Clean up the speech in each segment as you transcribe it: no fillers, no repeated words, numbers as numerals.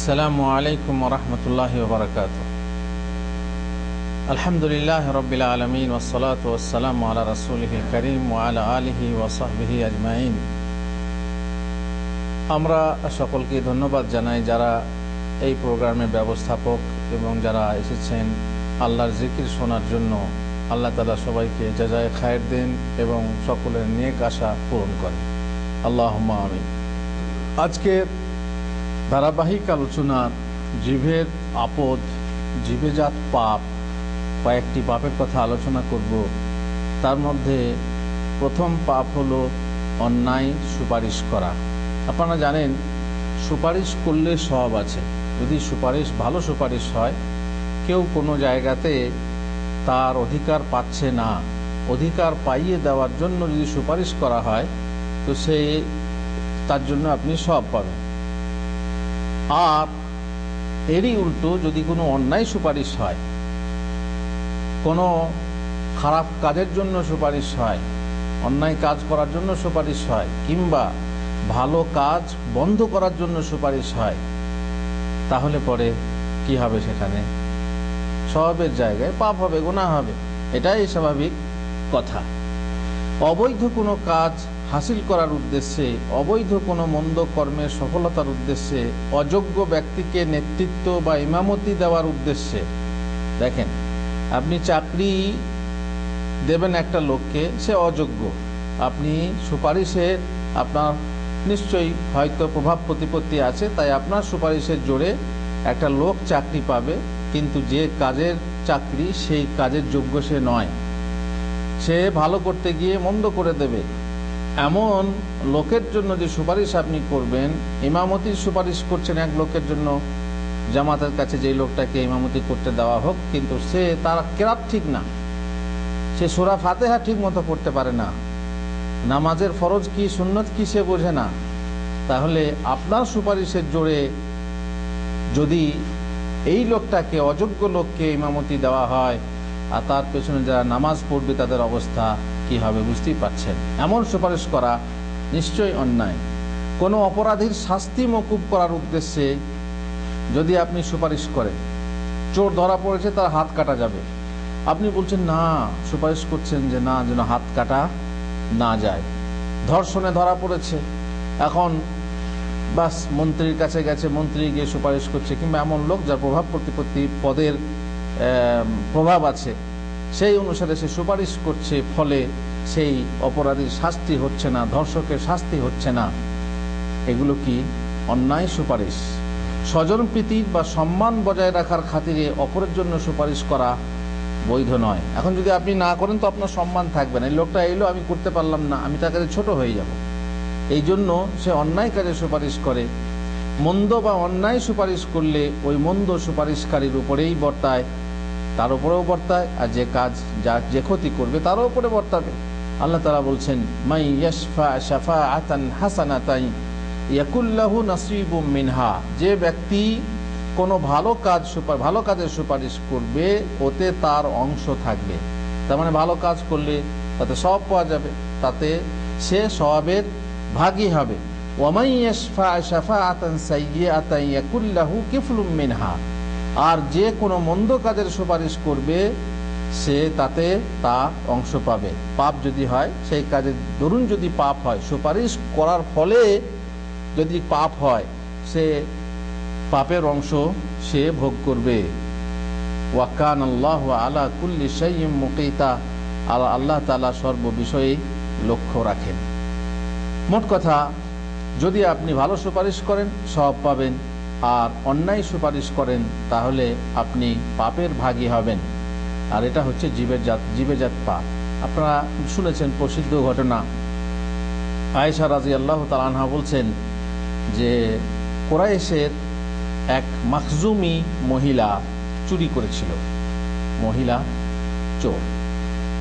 আসসালামু আলাইকুম ওয়া রাহমাতুল্লাহি ওয়া বারাকাতুহু। আলহামদুলিল্লাহি রাব্বিল আলামিন ওয়াস সালাতু ওয়াস সালামু আলা রাসূলিহিল কারীম ওয়া আলা আলিহি ওয়া সাহবিহি আজমাইন। আমরা সকলকে ধন্যবাদ জানাই যারা এই প্রোগ্রামের ব্যবস্থাপক এবং যারা এসেছেন আল্লাহর জিকির শোনার জন্য। আল্লাহ তাআলা সবাইকে জাযায়ে খায়ের দেন এবং সকলের নেক আশা পূরণ করেন, আল্লাহুম্মা আমিন। আজকে ধারাবাহিক আলোচনা জিভের আপদ, জিভেজাত পাপ, কয়েকটি পাপের কথা আলোচনা করব। তার মধ্যে প্রথম পাপ হলো অন্যায় সুপারিশ করা। আপনারা জানেন সুপারিশ করলে সওয়াব আছে, যদি সুপারিশ ভালো সুপারিশ হয়। কেউ কোনো জায়গাতে তার অধিকার পাচ্ছে না, অধিকার পাইয়ে দেওয়ার জন্য যদি সুপারিশ করা হয় তো সে তার জন্য আপনি সওয়াব পাবেন। আর এরই উল্টো যদি কোনো অন্যায় সুপারিশ হয়, কোনো খারাপ কাজের জন্য সুপারিশ হয়, অন্যায় কাজ করার জন্য সুপারিশ হয়, কিংবা ভালো কাজ বন্ধ করার জন্য সুপারিশ হয়, তাহলে পরে কি হবে? সেখানে সওয়াবের জায়গায় পাপ হবে, গুনাহ হবে। এটাই স্বাভাবিক কথা। অবৈধ কোনো কাজ হাসিল করার উদ্দেশ্যে, অবৈধ কোনো মন্দ কর্মের সফলতার উদ্দেশ্যে, অযোগ্য ব্যক্তিকে নেতৃত্ব বা ইমামতি দেওয়ার উদ্দেশ্যে, দেখেন আপনি চাকরি দেবেন একটা লোককে, সে অযোগ্য, আপনি সুপারিশে আপনার নিশ্চয়ই হয়তো প্রভাব প্রতিপত্তি আছে, তাই আপনার সুপারিশের জোরে একটা লোক চাকরি পাবে, কিন্তু যে কাজের চাকরি সেই কাজের যোগ্য সে নয়, সে ভালো করতে গিয়ে মন্দ করে দেবে। এমন লোকের জন্য যে সুপারিশ আপনি করবেন, ইমামতির সুপারিশ করছেন এক লোকের জন্য, জামাতের কাছে যে লোকটাকে ইমামতি করতে দেওয়া হোক, কিন্তু সে তার কেরাত ঠিক না, সে সূরা ফাতিহা ঠিক মতো পড়তে পারে না, নামাজের ফরজ কি সুন্নত কি সে বোঝে না, তাহলে আপনার সুপারিশের জোরে যদি এই লোকটাকে, অযোগ্য লোককে ইমামতি দেওয়া হয়, আর তার পেছনে যারা নামাজ পড়বে তাদের অবস্থা কি হবে বুঝতেই পারছেন। এমন সুপারিশ করা নিশ্চয়ই অন্যায়। কোনো অপরাধীর শাস্তি মকুব করার উদ্দেশ্যে যদি আপনি সুপারিশ করেন, চোর ধরা পড়েছে তার হাত কাটা যাবে, আপনি বলছেন না, সুপারিশ করছেন যে না, যেন হাত কাটা না যায়। ধর্ষণে ধরা পড়েছে, এখন বাস মন্ত্রীর কাছে গেছে, মন্ত্রী গিয়ে সুপারিশ করছে, কিংবা এমন লোক যার প্রভাব প্রতিপত্তি পদের প্রভাব আছে, সেই অনুসারে সে সুপারিশ করছে, ফলে সেই অপরাধীর শাস্তি হচ্ছে না, ধর্ষকের শাস্তি হচ্ছে না। এগুলো কি অন্যায় সুপারিশ। স্বজন প্রীতির বা সম্মান বজায় রাখার খাতিরে অপরের জন্য সুপারিশ করা বৈধ নয়। এখন যদি আপনি না করেন তো আপনার সম্মান থাকবে না, এই লোকটা এলো, আমি করতে পারলাম না, আমি তার কাছে ছোট হয়ে যাব, এই জন্য সে অন্যায় কাজে সুপারিশ করে। মন্দ বা অন্যায় সুপারিশ করলে ওই মন্দ সুপারিশকারীর উপরেই বর্তায়, তার উপরেও বর্তায়, আর যে কাজ যে ক্ষতি করবে তারও উপরে বর্তাবে। আল্লাহ তাআলা বলছেন, মাই ইয়াশফা শাফাআতান হাসানাতান ইয়াকুল লাহু নাসীবুম মিনহা, যে ব্যক্তি কোনো ভালো কাজের সুপারিশ করবে, ওতে তার অংশ থাকবে। তার মানে ভালো কাজ করলে তাতে সওয়াব পাওয়া যাবে, তাতে সে সওয়াবের ভাগী হবে। ওয়া মান ইয়াশফা শাফাআতান সাইয়্যাতান ইয়াকুল লাহু কিফলুম মিনহা, আর যে কোনো মন্দ কাজের সুপারিশ করবে সে তাতে তা অংশ পাবে। পাপ যদি হয়, সেই কাজের দরুন যদি পাপ হয়, সুপারিশ করার ফলে যদি পাপ হয়, সে পাপের অংশ সে ভোগ করবে। ওয়া কানাল্লাহু আলা কুল্লি শাইইন মুকিতা, আল্লাহ তাআলা সর্ববিষয়ে লক্ষ্য রাখেন। মোট কথা, যদি আপনি ভালো সুপারিশ করেন সওয়াব পাবেন, আর অন্যায় সুপারিশ করেন তাহলে আপনি পাপের ভাগী হবেন। আর এটা হচ্ছে জিভেজাত পাপ। আপনারা শুনেছেন প্রসিদ্ধ ঘটনা, আয়েশা রাদিয়াল্লাহু তাআলা আনহা বলছেন যে কুরাইশের এক মাখজুমি মহিলা চুরি করেছিল। মহিলা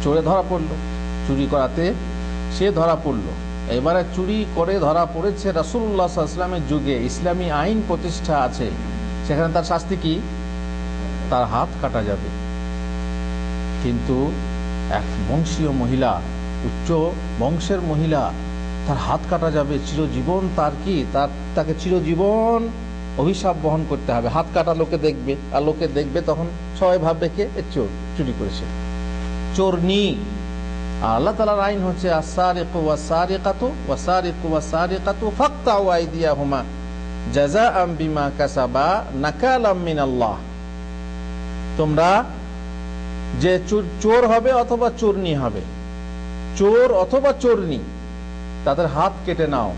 চোরে ধরা পড়ল, চুরি করাতে সে ধরা পড়ল। এবারে চুরি করে ধরা পড়েছে রাসূলুল্লাহ সাল্লাল্লাহু আলাইহি ওয়াসাল্লামের যুগে, ইসলামী আইন প্রতিষ্ঠা আছে, সেখানে তার শাস্তি কি? তার হাত কাটা যাবে। কিন্তু এক বংশীয় মহিলা, উচ্চ বংশের মহিলা, তার হাত কাটা যাবে চিরজীবন। তার কি, তাকে চিরজীবন অভিশাপ বহন করতে হবে। হাত কাটা লোকে দেখবে, আর লোকে দেখবে তখন সবাই ভাববে কে চোর, চুরি করেছে, চোরনি। আল্লাহ তাআলার আইন হচ্ছে আস-সারিকু ওয়াস-সারিকাতু ওয়াস-সারিকু ওয়াস-সারিকাতু ফাকতাউ আইদিয়াহুমা জাযাআম বিমা কাসাবা নাকালাম মিনাল্লাহ। তোমরা যে চোর হবে অথবা চোরনি হবে, চোর অথবা চোরনি, তাদের হাত কেটে নাও,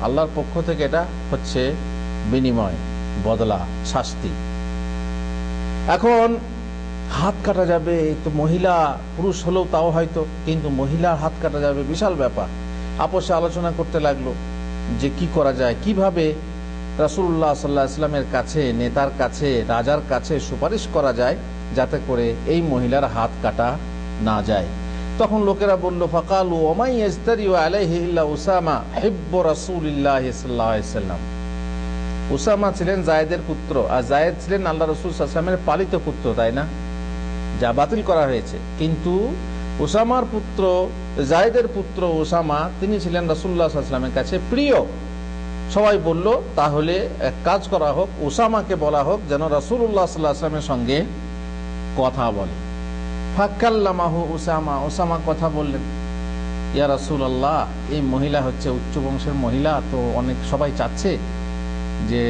আল্লাহর পক্ষ থেকে এটা হচ্ছে বিনিময়, বদলা, শাস্তি। এখন হাত কাটা যাবে, তো মহিলা পুরুষ হলেও তাও হয়তো, কিন্তু মহিলার হাত কাটা যাবে, বিশাল ব্যাপার। আপোষে আলোচনা করতে লাগলো যে কি করা যায়, কিভাবে রাসূলুল্লাহ সাল্লাল্লাহু আলাইহি ওয়াসাল্লামের কাছে, নেতার কাছে, রাজার কাছে সুপারিশ করা যায় যাতে করে এই মহিলার হাত কাটা না যায়। তখন লোকেরা বলল, ফাকালু ওমাই ইয়াজতারিউ আলাইহি ইল্লা উসামা হিব্বু রাসূলিল্লাহি সাল্লাল্লাহু আলাইহি ওয়াসাল্লাম। উসামা ছিলেন জায়েদের পুত্র, আর জায়েদ ছিলেন আল্লাহ রাসূল সাল্লাল্লাহু আলাইহি ওয়াসাল্লামের পালিত পুত্র, তাই না? যা বাতিল করা হয়েছে, কিন্তু উসামার পুত্র, জায়েদের পুত্র উসামা, তিনি ছিলেন রাসূলুল্লাহ সাল্লাল্লাহু আলাইহি ওয়াসাল্লামের কাছে প্রিয়। সবাই বলল তাহলে এক কাজ করা হোক, উসামাকে বলা হোক যেন রাসূলুল্লাহ সাল্লাল্লাহু আলাইহি ওয়াসাল্লামের সঙ্গে কথা বলে। ফাকাল্লামাহু উসামা, উসামা কথা বললেন, ইয়া রাসূলুল্লাহ, এই মহিলা হচ্ছে উচ্চ বংশের মহিলা, তো অনেক সবাই চাচ্ছে যে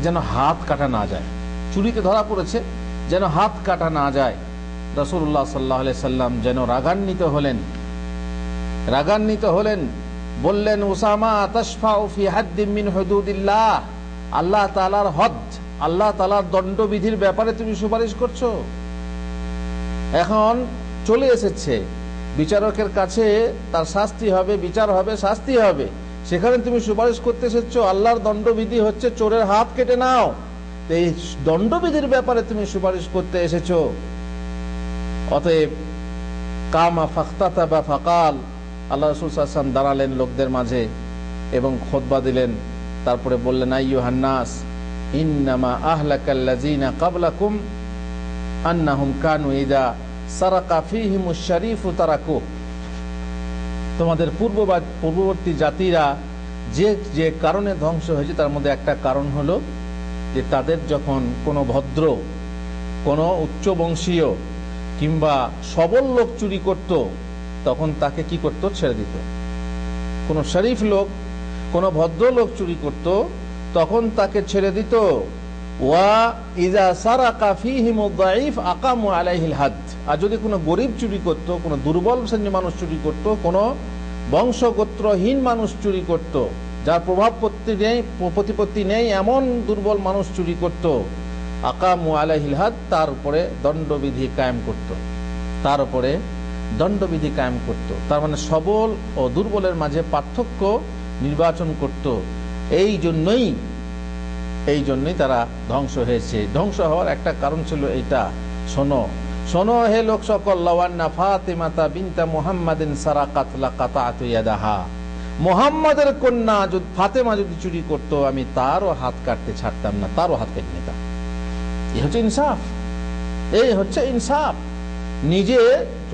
যেন হাত কাটা না যায়, চুরিতে ধরা পড়েছে, যেন হাত কাটা না যায়। রাসূলুল্লাহ সাল্লাল্লাহু আলাইহি সাল্লাম যেন রাগান্বিত হলেন, বললেন, উসামা তাশফাউ ফি হাদ্দিন মিন হুদুদিল্লাহ, আল্লাহ তাআলার হদ, আল্লাহ তাআলার দণ্ডবিধির ব্যাপারে তুমি সুপারিশ করছো। এখন চলে এসেছে বিচারকের কাছে, তার শাস্তি হবে, বিচার হবে, শাস্তি হবে, সেখানে তুমি সুপারিশ করতে এসেছো আল্লাহর দণ্ডবিধি হচ্ছে চোরের হাত কেটে নাও, এই দণ্ডবিধির ব্যাপারে তুমি সুপারিশ করতে এসেছো। অতএব কামা ফাখতাতাবা ফাকাল, আল্লাহ রাসূল সাল্লাল্লাহু আলাইহি ওয়াসাল্লাম দাঁড়ালেন লোকদের মাঝে এবং খুতবা দিলেন। তারপরে বললেন, আইয়ুহান নাস ইন্নামা আহলাকাল্লাযিনা ক্বাবলাকুম আন্নাহুম কানু ইযা সারাকা ফীহিমুশ শরীফু তারাকু। তোমাদের পূর্ববর্তী জাতিরা যে যে কারণে ধ্বংস হয়েছে তার মধ্যে একটা কারণ হলো যে তাদের যখন কোনো ভদ্র, কোনো উচ্চ বংশীয় কিংবা সবল লোক চুরি করত, তখন তাকে কি করত? ছেড়ে দিত। কোনো শরীফ লোক, কোনো ভদ্র লোক চুরি করত, তখন তাকে ছেড়ে দিত। ওয়া ইযা সারাকা ফীহিমুদ দাঈফ আকামু আলাইহিল হাদ। আর যদি কোনো গরিব চুরি করত, কোনো দুর্বল শ্রেণীর মানুষ চুরি করত, কোনো বংশগোত্রহীন মানুষ চুরি করত, যার প্রতিপত্তি নেই এমন দুর্বল মানুষ চুরি করত, আকামু আলাইহিল হাদ, তার উপরে দণ্ডবিধি কায়েম করত, তার উপরে দণ্ডবিধি কায়েম করত। তার মানে সবল ও দুর্বলের মাঝে পার্থক্য নির্বাচন করত। এই জন্যই তারা ধ্বংস হয়েছে। ধ্বংস হওয়ার একটা কারণ ছিল এইটা। শোনো হে লোক সকল, লাওয়ান্না ফাতিমাতা বিনতা মুহাম্মাদিন সারাকাত লাকাতাতু ইয়াদাহা, মুহাম্মাদের কন্যা যদি ফাতেমা যদি চুরি করত, আমি তারও হাত কাটতে ছাড়তাম না, তারও হাত কেটে নিতাম। এই হচ্ছে ইনসাফ, এই হচ্ছে ইনসাফ। নিজে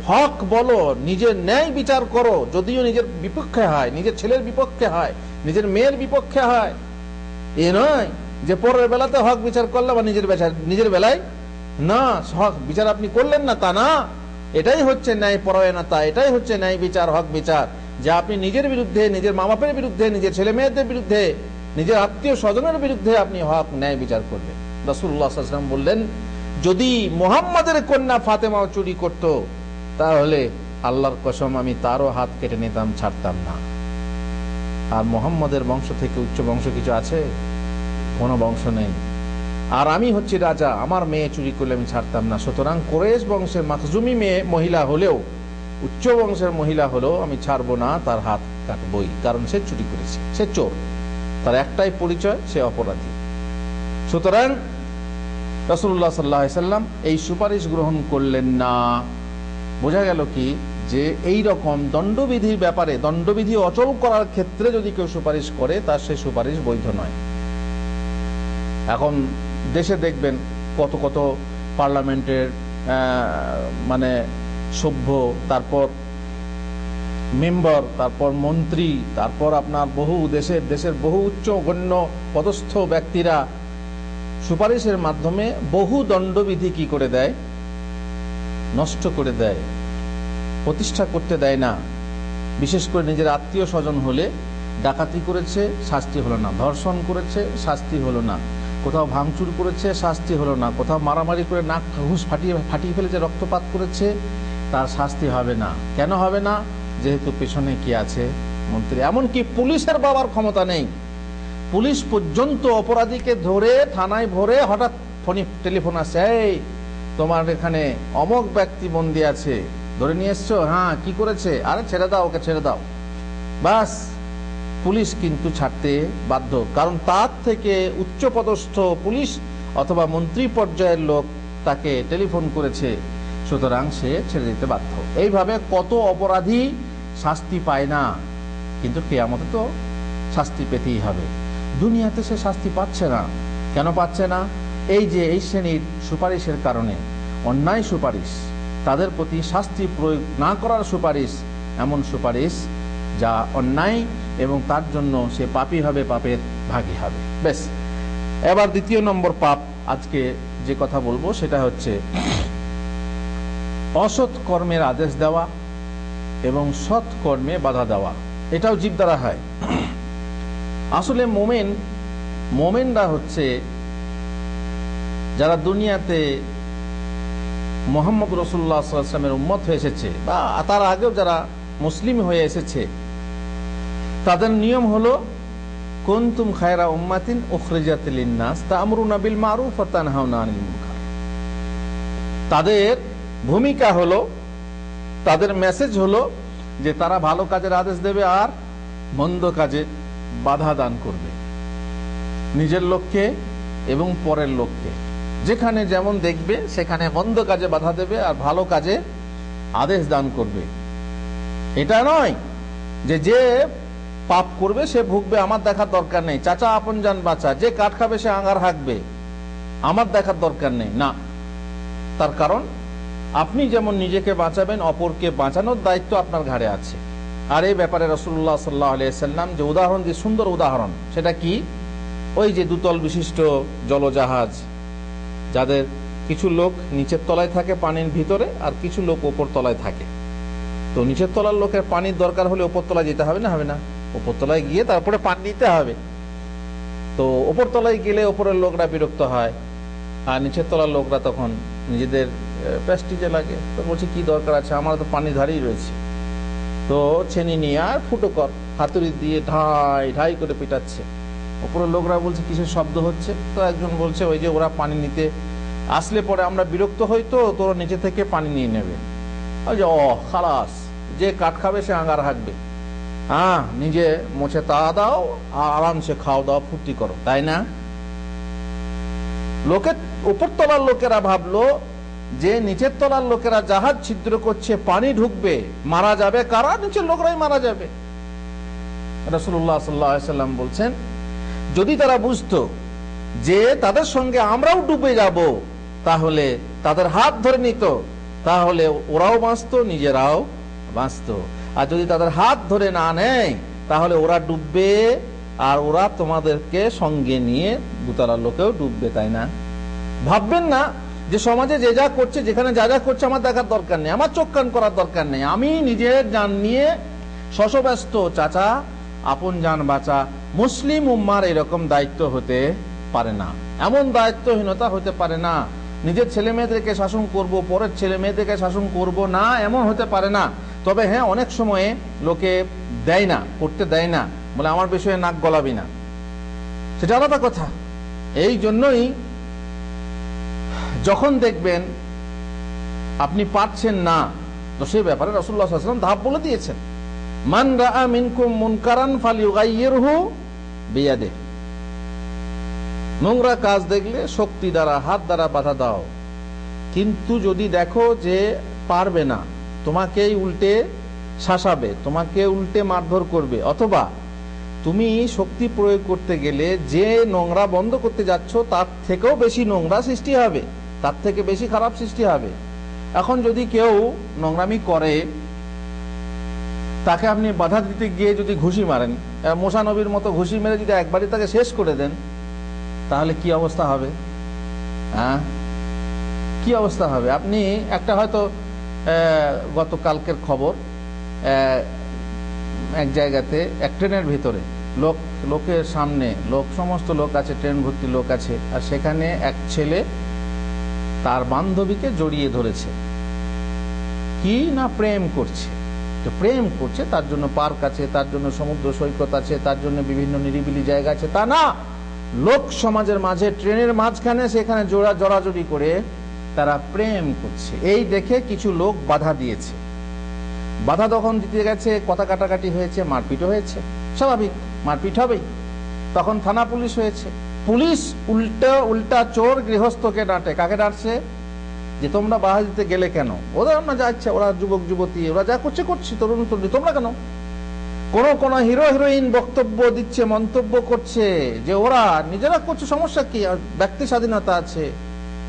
হক বলো, নিজের ন্যায় বিচার করো, যদিও নিজের বিপক্ষে হয়, নিজের ছেলের বিপক্ষে হয়, নিজের মেয়ের বিপক্ষে হয়। এ নয় যে পরের বেলাতে হক বিচার করলাম আর নিজের বেলায় না হক বিচার আপনি করলেন না, তা না। এটাই হচ্ছে ন্যায় পরায়ণতা, এটাই হচ্ছে ন্যায় বিচার, হক বিচার, যে আপনি নিজের বিরুদ্ধে, নিজের মা বাপের বিরুদ্ধে, নিজের ছেলে মেয়েদের বিরুদ্ধে, নিজের আত্মীয় স্বজনের বিরুদ্ধে আপনি হক ন্যায় বিচার করবেন। রাসূলুল্লাহ সাল্লাল্লাহু আলাইহি ওয়াসাল্লাম বললেন, যদি মুহাম্মাদের কন্যা ফাতেমাও চুরি করত, তাহলে আল্লাহর কসম আমি তারও হাত কেটে নিতাম, ছাড়তাম না। আর মুহাম্মাদের বংশ থেকে উচ্চ বংশ কিছু আছে? কোনো বংশ নেই। আর আমি হচ্ছি রাজা, আমার মেয়ে চুরি করলে আমি ছাড়তাম না। সুতরাং কুরাইশ বংশের মাখজুমি মেয়ে মহিলা হলেও, উচ্চ বংশের মহিলা হলেও আমি ছাড়বো না, তার হাত কাটবই, কারণ সে চুরি করেছে, সে চোর, তার একটাই পরিচয়, সে অপরাধী। সুতরাং রাসূলুল্লাহ সাল্লাল্লাহু আলাইহি ওয়াসাল্লাম এই সুপারিশ গ্রহণ করলেন না। বোঝা গেল কি, যে এই রকম দণ্ডবিধির ব্যাপারে, দণ্ডবিধি অচল করার ক্ষেত্রে যদি কেউ সুপারিশ করে, তার সেই সুপারিশ বৈধ নয়। এখন দেশে দেখবেন কত কত পার্লামেন্টের মানে সভ্য, তারপর মেম্বার, তারপর মন্ত্রী, তারপর আপনার দেশের বহু উচ্চ গণ্য পদস্থ ব্যক্তিরা সুপারিশের মাধ্যমে বহু দণ্ডবিধি কি করে দেয়, নষ্ট করে দেয়, প্রতিষ্ঠা করতে দেয় না। বিশেষ করে নিজের আত্মীয় স্বজন হলে ডাকাতি করেছে, শাস্তি হলো না, ধর্ষণ করেছে, শাস্তি হলো না, কোথাও ভাঙচুর করেছে, শাস্তি হলো না, কোথাও মারামারি করে নাক ঘুষ ফাটিয়ে ফেলেছে, রক্তপাত করেছে, তার শাস্তি হবে না। কেন হবে না? যেহেতু পেছনে কি আছে, মন্ত্রী। এমনকি পুলিশের বাবার ক্ষমতা নেই। পুলিশ পর্যন্ত অপরাধীকে ধরে থানায় ভরে হঠাৎ ফোনে টেলিফোন আসে, এই তোমার এখানে অমক ব্যক্তি বন্দী আছে, ধরে নিয়ে এসছো? হ্যাঁ, কি করেছে? আরে ছেড়ে দাও, ওকে ছেড়ে দাও। বাস, পুলিশ কিন্তু ছাড়তে বাধ্য, কারণ তার থেকে উচ্চপদস্থ পুলিশ অথবা মন্ত্রী পর্যায়ের লোক তাকে টেলিফোন করেছে, সুতরাং সে ছেড়ে দিতে বাধ্য। এইভাবে কত অপরাধী শাস্তি পায় না, কিন্তু কিয়ামতে তো শাস্তি পেতেই হবে। দুনিয়াতে সে শাস্তি পাচ্ছে না। কেন পাচ্ছে না? এই যে এই শ্রেণীর সুপারিশের কারণে, অন্যায় সুপারিশ, তাদের প্রতি শাস্তি প্রয়োগ না করার সুপারিশ, এমন সুপারিশ যা অন্যায় এবং তার জন্য সে পাপী হবে, পাপের ভাগী হবে। বেশ, এবার দ্বিতীয় নম্বর পাপ আজকে যে কথা বলবো সেটা হচ্ছে অসৎ কর্মের আদেশ দেওয়া এবং সৎ কর্মে বাধা দেওয়া। এটাও জীব দ্বারা হয়। আসলে মোমেনরা হচ্ছে যারা দুনিয়াতে মুহাম্মদ রাসূলুল্লাহ সাল্লাল্লাহু আলাইহি ওয়াসাল্লামের উম্মত হয়ে এসেছে বা তার আগেও যারা মুসলিম হয়ে এসেছে, তাদের নিয়ম হলো কুনতুম খায়রা উম্মাতিন উখরিজাত লিন-নাস তা'মুরুনা বিল মারুফ ওয়া তানহাউনা আনিল মুনকার। তাদের ভূমিকা হলো, তাদের মেসেজ হলো যে তারা ভালো কাজের আদেশ দেবে আর মন্দ কাজে বাধা দান করবে, নিজের লোককে এবং পরের লোককে। যেখানে যেমন দেখবে সেখানে মন্দ কাজে বাধা দেবে আর ভালো কাজে আদেশ দান করবে। এটা নয় যে যে পাপ করবে সে ভুগবে, আমার দেখার দরকার নেই, চাচা আপন জান বাঁচা, যে কাঠ খাবে সে আঙ্গার হাঁকবে, আমার দেখার দরকার নেই। না, তার কারণ আপনি যেমন নিজেকে বাঁচাবেন, অপরকে বাঁচানোর দায়িত্ব আপনার ঘাড়ে আছে। আর এই ব্যাপারে রাসূলুল্লাহ সাল্লাল্লাহু আলাইহি ওয়াসাল্লাম যে উদাহরণ দিয়ে, সুন্দর উদাহরণ, সেটা কি? ওই যে দুতল বিশিষ্ট জলজাহাজ, যাদের কিছু লোক নিচের তলায় থাকে পানির ভিতরে আর কিছু লোক ওপর তলায় থাকে। তো নিচের তলার লোকের পানির দরকার হলে ওপর তলায় যেতে হবে না? হবে না? ওপর তলায় গিয়ে তারপরে পানি নিতে হবে। তো ওপর তলায় গেলে ওপরের লোকরা বিরক্ত হয় আর নিচের তলার লোকরা তখন নিজেদের প্রেস্টিজে লাগে, তো বলছে কি দরকার আছে, আমার তো পানি ধারেই রয়েছে। তো ছেনি নিয়ে আর ফুটো কর, হাতুড়ি দিয়ে ঢাই ঢাই করে পিটাচ্ছে। ওপরের লোকরা বলছে কিসের শব্দ হচ্ছে? তো একজন বলছে ওই যে ওরা পানি নিতে আসলে পরে আমরা বিরক্ত হই, তো তোরা নিচে থেকে পানি নিয়ে নেবে। ওই যে খালাস, যে কাঠ খাবে সে আঙ্গার হাঁকবে। হ্যাঁ, নিজে মুছে তা দাও আর আরামসে খাও দাও, ফুর্তি করো, তাই না? লোকের উপর তলার লোকেরা ভাবলো যে নিচের তলার লোকেরা জাহাজ ছিদ্র করছে, পানি ঢুকবে, মারা যাবে কারা? নিচের লোকরাই মারা যাবে। রাসূলুল্লাহ সাল্লাল্লাহু আলাইহি ওয়াসাল্লাম বলছেন, যদি তারা বুঝতো যে তাদের সঙ্গে আমরাও ডুবে যাব, তাহলে তাদের হাত ধরে নিত, তাহলে ওরাও বাঁচতো, নিজেরাও বাঁচতো। আর যদি তাদের হাত ধরে না নেয়, তাহলে ওরা ডুববে আর ওরা তোমাদেরকে সঙ্গে নিয়ে দুতলার লোকেও ডুববে, তাই না? ভাববেন না যে সমাজে যে যা করছে, যেখানে যা যা করছে আমার দেখার দরকার নেই, আমার চোখ কান করার দরকার নেই, আমি নিজের জান নিয়ে শশব্যস্ত। চাচা আপন জান বাঁচা। মুসলিম উম্মার এরকম দায়িত্ব হতে পারে না, এমন দায়িত্বহীনতা হতে পারে না। নিজের ছেলে মেয়েদেরকে শাসন করব, পরের ছেলে মেয়েদেরকে শাসন করব না, এমন হতে পারে না। তবে হ্যাঁ, অনেক সময়ে লোকে দেয় না, করতে দেয় না, বলে আমার বিষয়ে নাক গলাবি না, সেটা আলাদা কথা। এই জন্যই যখন দেখবেন আপনি পারছেন না, তো সেই ব্যাপারে রাসূলুল্লাহ সাল্লাল্লাহু আলাইহি ওয়াসাল্লাম ধাপ বলে দিয়েছেন, মান রাআ মিনকুম মুনকারান ফালিয়ুগাইয়িরহু বিয়াদিহি। নোংরা কাজ দেখলে শক্তি দ্বারা, হাত দ্বারা বাধা দাও। কিন্তু যদি দেখো যে পারবে না, তোমাকেই উল্টে শাসাবে, তোমাকে উল্টে মারধর করবে, অথবা তুমি শক্তি প্রয়োগ করতে গেলে যে নোংরা বন্ধ করতে যাচ্ছ তার থেকেও বেশি নোংরা সৃষ্টি হবে, তার থেকে বেশি খারাপ সৃষ্টি হবে। এখন যদি কেউ নোংরামি করে তাকে আপনি বাধা দিতে গিয়ে যদি ঘুষি মারেন, মুসা নবীর মতো ঘুষি মেরে যদি একবারই তাকে শেষ করে দেন, তাহলে কি অবস্থা হবে? হ্যাঁ, কি অবস্থা হবে? আপনি একটা হয়তো গতকালকের খবর, এক জায়গাতে এক ট্রেনের ভিতরে লোকের সামনে সমস্ত লোক আছে, ট্রেন ভর্তি লোক আছে, আর সেখানে এক ছেলে তার বান্ধবীকে জড়িয়ে ধরেছে, কি না প্রেম করছে। তো প্রেম করছে, তার জন্য পার্ক আছে, তার জন্য সমুদ্র সৈকত আছে, তার জন্য বিভিন্ন নিরিবিলি জায়গা আছে, তা না, লোক সমাজের মাঝে ট্রেনের মাঝখানে সেখানে জড়াজড়ি করে তারা প্রেম করছে। এই দেখে কিছু লোক বাধা দিয়েছে। বাধা তখন দিতে গেছে, কথা কাটাকাটি হয়েছে, মারপিট হয়েছে, স্বাভাবিক মারপিট হবেই। তখন থানা পুলিশ হয়েছে। পুলিশ উল্টা চোর গৃহস্থকে ডাঁটে। কাকে ডাঁটছে? যে তোমরা বাধা দিতে গেলে কেন? ওরা না যা ইচ্ছা, ওরা যুবক যুবতী, ওরা যা করছে, তরুণ তরুণী, তোমরা কেন? কোন হিরো হিরোইন বক্তব্য দিচ্ছে, মন্তব্য করছে যে ওরা নিজেরা করছে, সমস্যা কি? ব্যক্তি স্বাধীনতা আছে,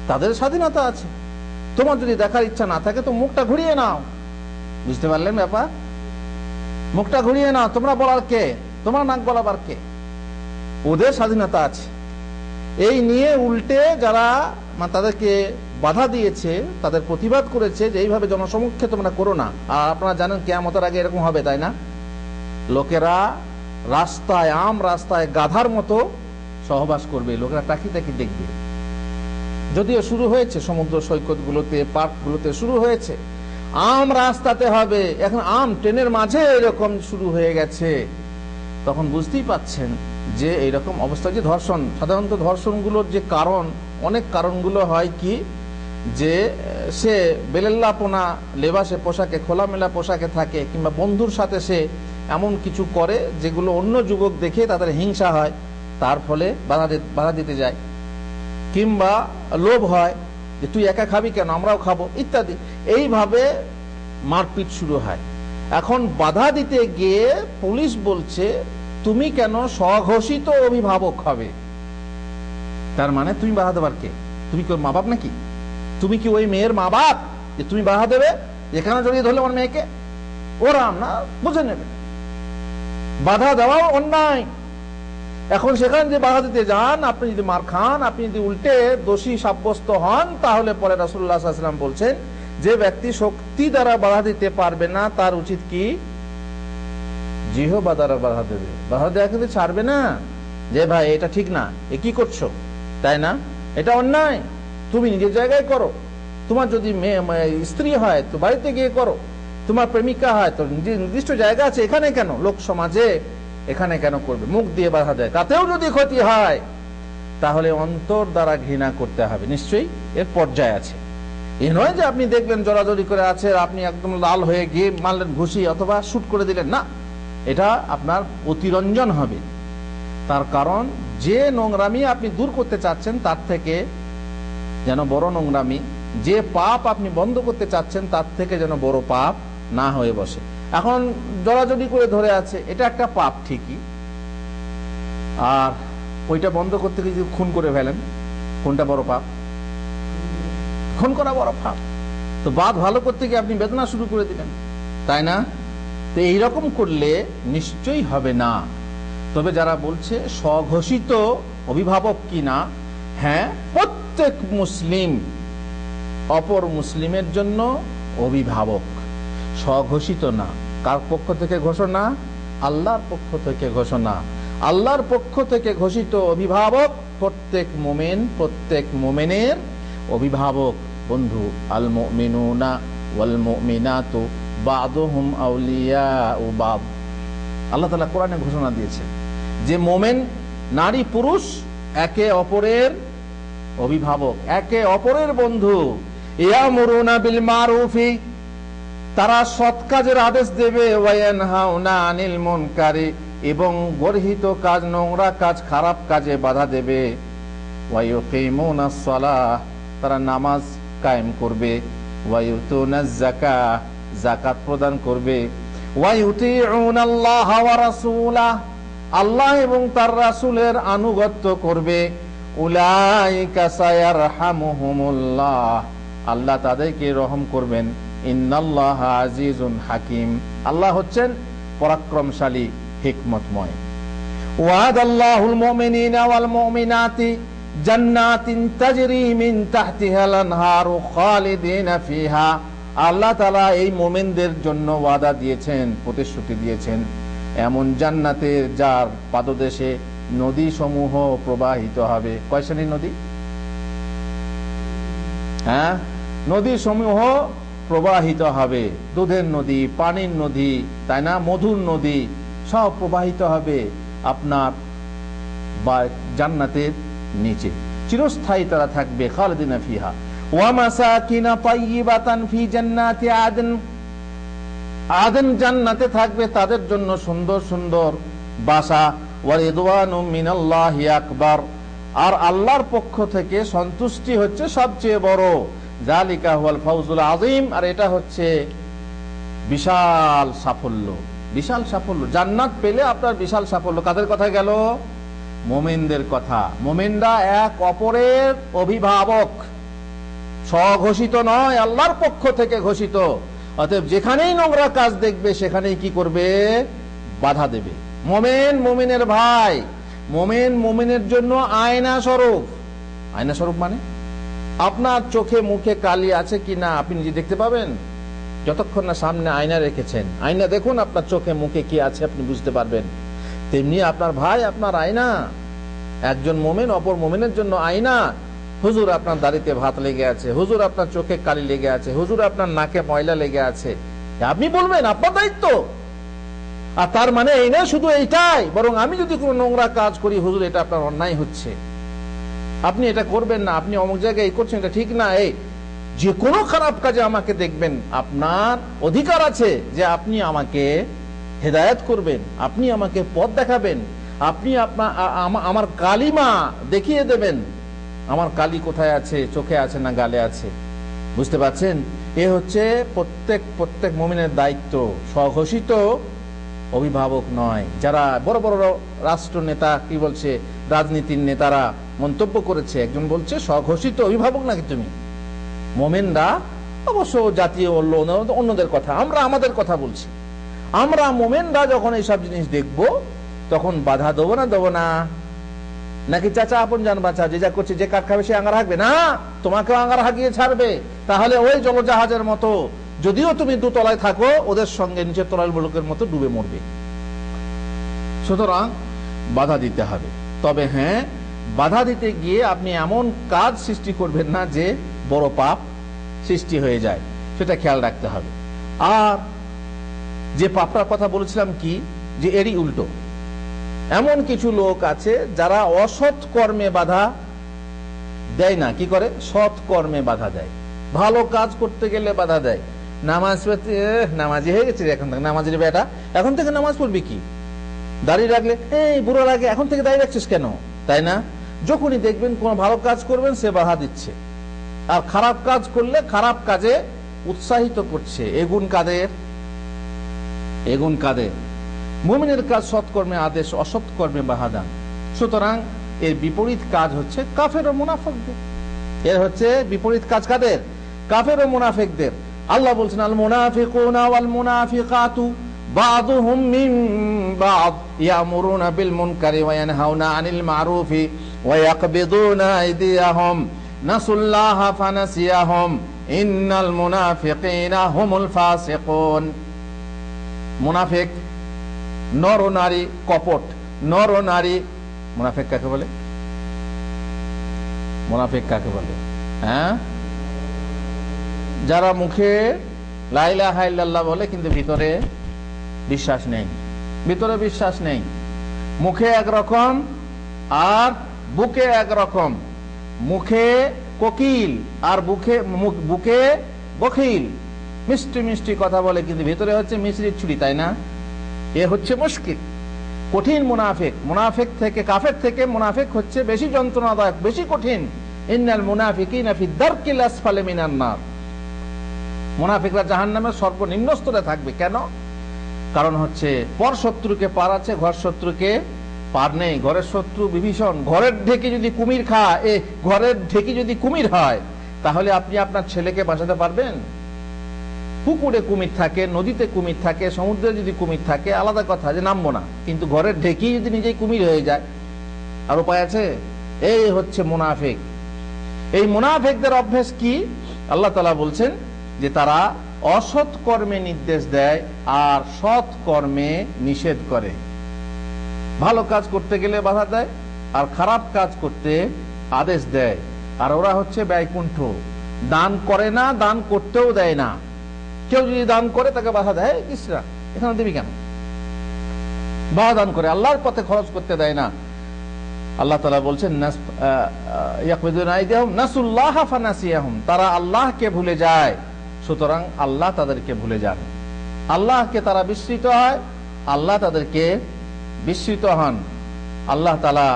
তাদের স্বাধীনতা আছে। তোমার যদি দেখার ইচ্ছা না থাকে তো মুখটা ঘুরিয়ে নাও। বুঝতে পারলেন ব্যাপার? মুখটা ঘুরিয়ে নাও। তোমরা বলার কে? তোমার নাক বলাবার কে? ওদের স্বাধীনতা আছে। এই নিয়ে উল্টে যারা তাদেরকে বাধা দিয়েছে, তাদের প্রতিবাদ করেছে যে এইভাবে জনসমক্ষে তোমরা করো না। আর আপনারা জানেন কিয়ামতের আগে এরকম হবে, তাই না? লোকেরা রাস্তায় রাস্তায় গাধার মতো সহবাস করবে, লোকেরা তাকি দেখবে। যদিও শুরু হয়েছে সমুদ্র সৈকত গুলোতে, পার্ক গুলোতে শুরু হয়েছে, রাস্তাতে হবে, এখন ট্রেনের মাঝে এরকম শুরু হয়ে গেছে। তখন বুঝতেই পাচ্ছেন যে এইরকম অবস্থা। যে ধর্ষণ, সাধারণত ধর্ষণগুলোর যে কারণ, অনেক কারণগুলো হয় কি, যে সে বেলেল্লাপনা লেবাসে, পোশাকে, খোলামেলা পোশাকে থাকে, কিংবা বন্ধুর সাথে সে এমন কিছু করে যেগুলো অন্য যুবক দেখে তাদের হিংসা হয়, তার ফলে বাধা দিতে যায়। কিংবা লোভ হয় যে তুই একা খাবি কেন, আমরাও খাবো, ইত্যাদি। এইভাবে মারপিট শুরু হয়। এখন বাধা দিতে গিয়ে পুলিশ বলছে তুমি কেন স্বঘোষিত অভিভাবক হবে? তার মানে তুমি বাধা দেবার কে? তুমি কি ওর মা বাপ নাকি? তুমি কি ওই মেয়ের মা বাপ যে তুমি বাধা দেবে? এখানে জড়িয়ে ধরলে আমার মেয়েকে, ওরা না বুঝে নেবে। বাধা দেওয়াও অন্যায়। এখন সেখানে যে বাধা দিতে যান, আপনি যদি মার খান, আপনি যদি উল্টে দোষী সাব্যস্ত হন, তাহলে পরে রাসূলুল্লাহ সাল্লাল্লাহু আলাইহি ওয়াসাল্লাম বলছেন যে ব্যক্তি শক্তি দ্বারা বাধা দিতে পারবে না, তার উচিত কি? জিহবা দ্বারা বাধা দেবে। বাধা দেওয়া কিন্তু ছাড়বে না যে ভাই এটা ঠিক না, এ কি করছো, তাই না, এটা অন্যায়, তুমি নিজের জায়গায় করো। তোমার যদি স্ত্রী হয় তো বাড়িতে গিয়ে করো, তোমার প্রেমিকা হয় তো নির্দিষ্ট জায়গা আছে, এখানে কেন, লোক সমাজে এখানে কেন করবে? মুখ দিয়ে বাধা দেয়, তাতেও যদি ক্ষতি হয় তাহলে অন্তর দ্বারা ঘৃণা করতে হবে। নিশ্চয়ই এর পর্যায় আছে। এ নয় যে আপনি দেখলেন জড়াজড়ি করে আছে, আপনি একদম লাল হয়ে গিয়ে মারলেন ঘুষি অথবা শুট করে দিলেন, না, এটা আপনার অতিরঞ্জন হবে। তার কারণ যে নোংরামি আপনি দূর করতে চাচ্ছেন তার থেকে যেন বড় নোংরামি, যে পাপ আপনি বন্ধ করতে চাচ্ছেন তার থেকে যেন বড় পাপ না হয়ে বসে। এখন জড়াজড়ি করে ধরে আছে, এটা একটা পাপ ঠিকই, আর ওইটা বন্ধ করতে গিয়ে যদি খুন করে ফেলেন, কোনটা বড় পাপ? খুন করা বড় পাপ। তো বাদ ভালো করতে গিয়ে আপনি বেদনা শুরু করে দিলেন, তাই না? তো এইরকম করলে নিশ্চয়ই হবে না। তবে যারা বলছে স্বঘোষিত অভিভাবক কিনা, হ্যাঁ, প্রত্যেক মুসলিম অপর মুসলিমের জন্য অভিভাবক, স্বঘোষিত না। কার পক্ষ থেকে ঘোষণা? আল্লাহর পক্ষ থেকে ঘোষণা। আল্লাহর পক্ষ থেকে ঘোষিত অভিভাবক প্রত্যেক মুমিন, প্রত্যেক মুমিনের অভিভাবক। বন্ধু, আল মুমিনুনা ওয়াল মুমিনাতু বাদুহুম আউলিয়াউ বাদ। আল্লাহ তাআলা কোরআনে ঘোষণা দিয়েছেন যে মুমিন নারী পুরুষ একে অপরের অভিভাবক, একে অপরের বন্ধু। ইয়ামুরুনা বিল মারুফি, তারা সৎ কাজের আদেশ দেবে, ওয়ায়ানহাউনা আনিল মুনকারি, এবং গর্হিত কাজ, নোংরা কাজ, খারাপ কাজে বাধা দেবে। ওয়ায়ুকিমুনাস সালাহ, তারা নামাজ কায়েম করবে। ওয়ায়ুতুনাজ যাকাহ, যাকাত প্রদান করবে। ওয়ায়ুতিউনাল্লাহ ওয়া রাসূলাহ, আল্লাহ এবং তার রাসূলের আনুগত্য করবে। উলাইকা সায়ারহামুহুমুল্লাহ, আল্লাহ তাদেরকে রহম করবেন। ইন্নাল্লাহা আজিজুন হাকিম, আল্লাহ হচ্ছেন পরাক্রমশালী, হিকমতময়। ওয়াদাল্লাহুল মুমিনিনা ওয়াল মুমিনাতি জান্নাতিন তাজরি মিন তাহতিহাল আনহারু খালিদিনা ফিহা, আল্লাহ তাআলা এই মুমিনদের জন্য ওয়াদা দিয়েছেন, প্রতিশ্রুতি দিয়েছেন এমন জান্নাতে যার পাদদেশে নদী সমূহ প্রবাহিত হবে। কয় শ্রেণীর নদী? হ্যাঁ, নদী সমূহ প্রবাহিত হবে, দুধের নদী, পানির নদী, তাই না, মধুর নদী, সব প্রবাহিত হবে আপনার জান্নাতের নিচে, চিরস্থায়ী তারা থাকবে। খালিদিনা ফিহা ওয়া মাসাকিনা তাইয়িবাতান ফি জান্নাতি আদন, আদন জান্নাতে থাকবে তাদের জন্য সুন্দর সুন্দর বাসা। ওয়া রিদওয়ানুম মিনাল্লাহি আকবার, আর আল্লাহর পক্ষ থেকে সন্তুষ্টি হচ্ছে সবচেয়ে বড়। যালিকা হুয়াল ফাউজুল আযীম, আর এটা হচ্ছে বিশাল সাফল্য, বিশাল সাফল্য। জান্নাত পেলে আপনার বিশাল সাফল্য। কাদের কথা গেল? মুমিনদের কথা। মুমিনরা এক অপরের অভিভাবক, স্বঘোষিত নয়, আল্লাহর পক্ষ থেকে ঘোষিত। অতএব যেখানেই নোংরা কাজ দেখবে সেখানেই কি করবে? বাধা দেবে। মুমিন মুমিনের ভাই, মুমিন মুমিনের জন্য আয়না স্বরূপ। আয়না স্বরূপ মানে আপনার চোখে মুখে কালি আছে কিনা আপনি নিজে দেখতে পাবেন যতক্ষণ না সামনে আয়না রেখেছেন। আয়না দেখুন, আপনার চোখে মুখে কি আছে আপনি বুঝতে পারবেন। তেমনি আপনার ভাই আপনার আয়না, একজন মুমিন অপর মুমিনের জন্য আয়না। হুজুর আপনার দাড়িতে ভাত লেগে আছে, হুজুর আপনার চোখে কালি লেগে আছে, হুজুর আপনার নাকে ময়লা লেগে আছে, আপনি বলবেন আপনার দায়িত্ব। আর তার মানে এই না শুধু এইটাই, বরং আমি যদি কোনো নোংরা কাজ করি, হুজুর এটা আপনার অন্যায় হচ্ছে, আপনি এটা করবেন না, আপনি অমুক জায়গায় এই করছেন, এটা ঠিক না। এই যে কোনো খারাপ কাজে আমাকে দেখবেন, আপনার অধিকার আছে যে আপনি আমাকে হেদায়েত করবেন, আপনি আমাকে পথ দেখাবেন, আপনি আমার কালিমা দেখিয়ে দেবেন, আমার কালি কোথায় আছে, চোখে আছে না গালে আছে। বুঝতে পারছেন? এ হচ্ছে প্রত্যেক মুমিনের দায়িত্ব। স্বঘোষিত অভিভাবক নয়। যারা বড় বড় রাষ্ট্র নেতা কি বলছে, রাজনীতির নেতারা মন্তব্য করেছে, একজন বলছে স্বঘোষিত অভিভাবক নাকি তুমি? মুমিনরা অবশ্য জাতীয় অন্যদের কথা, আমরা আমাদের কথা বলছি। আমরা মুমিনরা যখন এইসব জিনিস দেখব তখন বাধা দেবো না নাকি চাচা আপন জান বাঁচা, যে যা করছে, যে কাঠ খাবে সে আঙ্গার হাঁকবে না, তোমাকেও আঙ্গার হাঁকিয়ে ছাড়বে। তাহলে ওই জলজাহাজের মতো, যদিও তুমি দোতলায় থাকো, ওদের সঙ্গে নিচের তলার লোকের মতো ডুবে মরবে। সুতরাং বাধা দিতে হবে। তবে হ্যাঁ, বাধা দিতে গিয়ে আপনি এমন কাজ সৃষ্টি করবেন না যে বড় পাপ সৃষ্টি হয়ে যায়, সেটা খেয়াল রাখতে হবে। আর যে পাপটার কথা বলেছিলাম কি, যে এরই উল্টো এমন কিছু লোক আছে যারা অসৎ কর্মে বাধা দেয় না, কি করে? সৎ কর্মে বাধা দেয়। ভালো কাজ করতে গেলে বাধা দেয়। নামাজ পড়তে, নামাজি হয়ে গেছে এখন থেকে, নামাজের বেটা এখন থেকে নামাজ পড়বি কি? দাঁড়িয়ে রাখলে এই বুড়ো লাগে, এখন থেকে দাঁড়িয়ে রাখছিস কেন? তাই না? যখনই দেখবেন কোন ভালো কাজ করবেন সে বাধা দিচ্ছে, আর খারাপ কাজ করলে খারাপ কাজে উৎসাহিত করছে। এগুন কাদের? মুমিনের কাজ সৎকর্মে আদেশ, অসৎকর্মে বাধা। সুতরাং এর বিপরীত কাজ হচ্ছে কাফের ও মুনাফিকদের। এর হচ্ছে বিপরীত কাজ কাদের? কাফের ও মুনাফিকদের। আল্লাহ বলছেন আল মুনাফিকুনা ওয়াল মুনাফিকাতু বা'দুহুম মিন বা'দ ইয়ামুরুনা বিল মুনকারি ওয়া ইয়ানহাউনা আনিল মারুফি ওয়া ইয়াকবিদুনা আইদিয়াহুম নাসুল্লাহা ফানাসিয়াহুম ইন্নাল মুনাফিকিনা হুমুল ফাসিকুন। মুনাফিক নর ও নারী, কপট নর ও নারী। মুনাফিক কাকে বলে? মুনাফিক কাকে বলে? হ্যাঁ, যারা মুখে লা ইলাহা ইল্লাল্লাহ বলে কিন্তু ভিতরে বিশ্বাস নেই। মুখে একরকম আর বুকে একরকম। মুখে কোকিল আর বুকে বখিল। মিষ্টি মিষ্টি কথা বলে কিন্তু ভিতরে হচ্ছে মিশ্রির ছুরি, তাই না? এ হচ্ছে মুশকিল, কঠিন মুনাফিক। মুনাফিক থেকে, কাফের থেকে মুনাফিক হচ্ছে বেশি যন্ত্রণাদায়ক, বেশি কঠিন। ইন্নাল মুনাফিকিনা ফি দারকিল আসফালি মিনান নার। মুনাফিকরা জাহান্নামের সর্বনিম্ন স্তরে থাকবে। কেন? কারণ হচ্ছে পর শত্রুকে পার আছে, ঘর শত্রুকে পার নেই। ঘরের শত্রু বিভীষণ। ঘরের ঢেকি যদি কুমির খায়, ঘরের ঢেকি যদি কুমির হয়, তাহলে আপনি আপনার ছেলেকে বাঁচাতে পারবেন? পুকুরে কুমির থাকে, নদীতে কুমির থাকে, সমুদ্রে যদি কুমির থাকে আলাদা কথা, যে নামবো না, কিন্তু ঘরের ঢেকি যদি নিজেই কুমির হয়ে যায় আর উপায় আছে? এই হচ্ছে মুনাফিক। এই মুনাফিকদের অভ্যাস কি? আল্লাহ তাআলা বলছেন যে তারা অসৎ কর্মে নির্দেশ দেয় আর সৎ কর্মে নিষেধ করে। ভালো কাজ করতে গেলে বাধা দেয় আর খারাপ কাজ করতে আদেশ দেয়। আর ওরা হচ্ছে ব্যয়কুণ্ঠ, দান করে না, দান করতেও দেয় না। কেউ যদি দান করে তাকে বাধা দেয়, কিসরা এখানে দিবি কেন, বাধা দান করে, আল্লাহর পথে খরচ করতে দেয় না। আল্লাহ তাআলা বলছেন নাসুল্লাহ ফানাসিয়াহুম, তারা আল্লাহকে ভুলে যায়, সুতরাং আল্লাহ তাদেরকে ভুলে যান। আল্লাহকে তারা বিস্মৃত হয়, আল্লাহ তাদেরকে বিস্মৃত হন। আল্লাহ তাআলা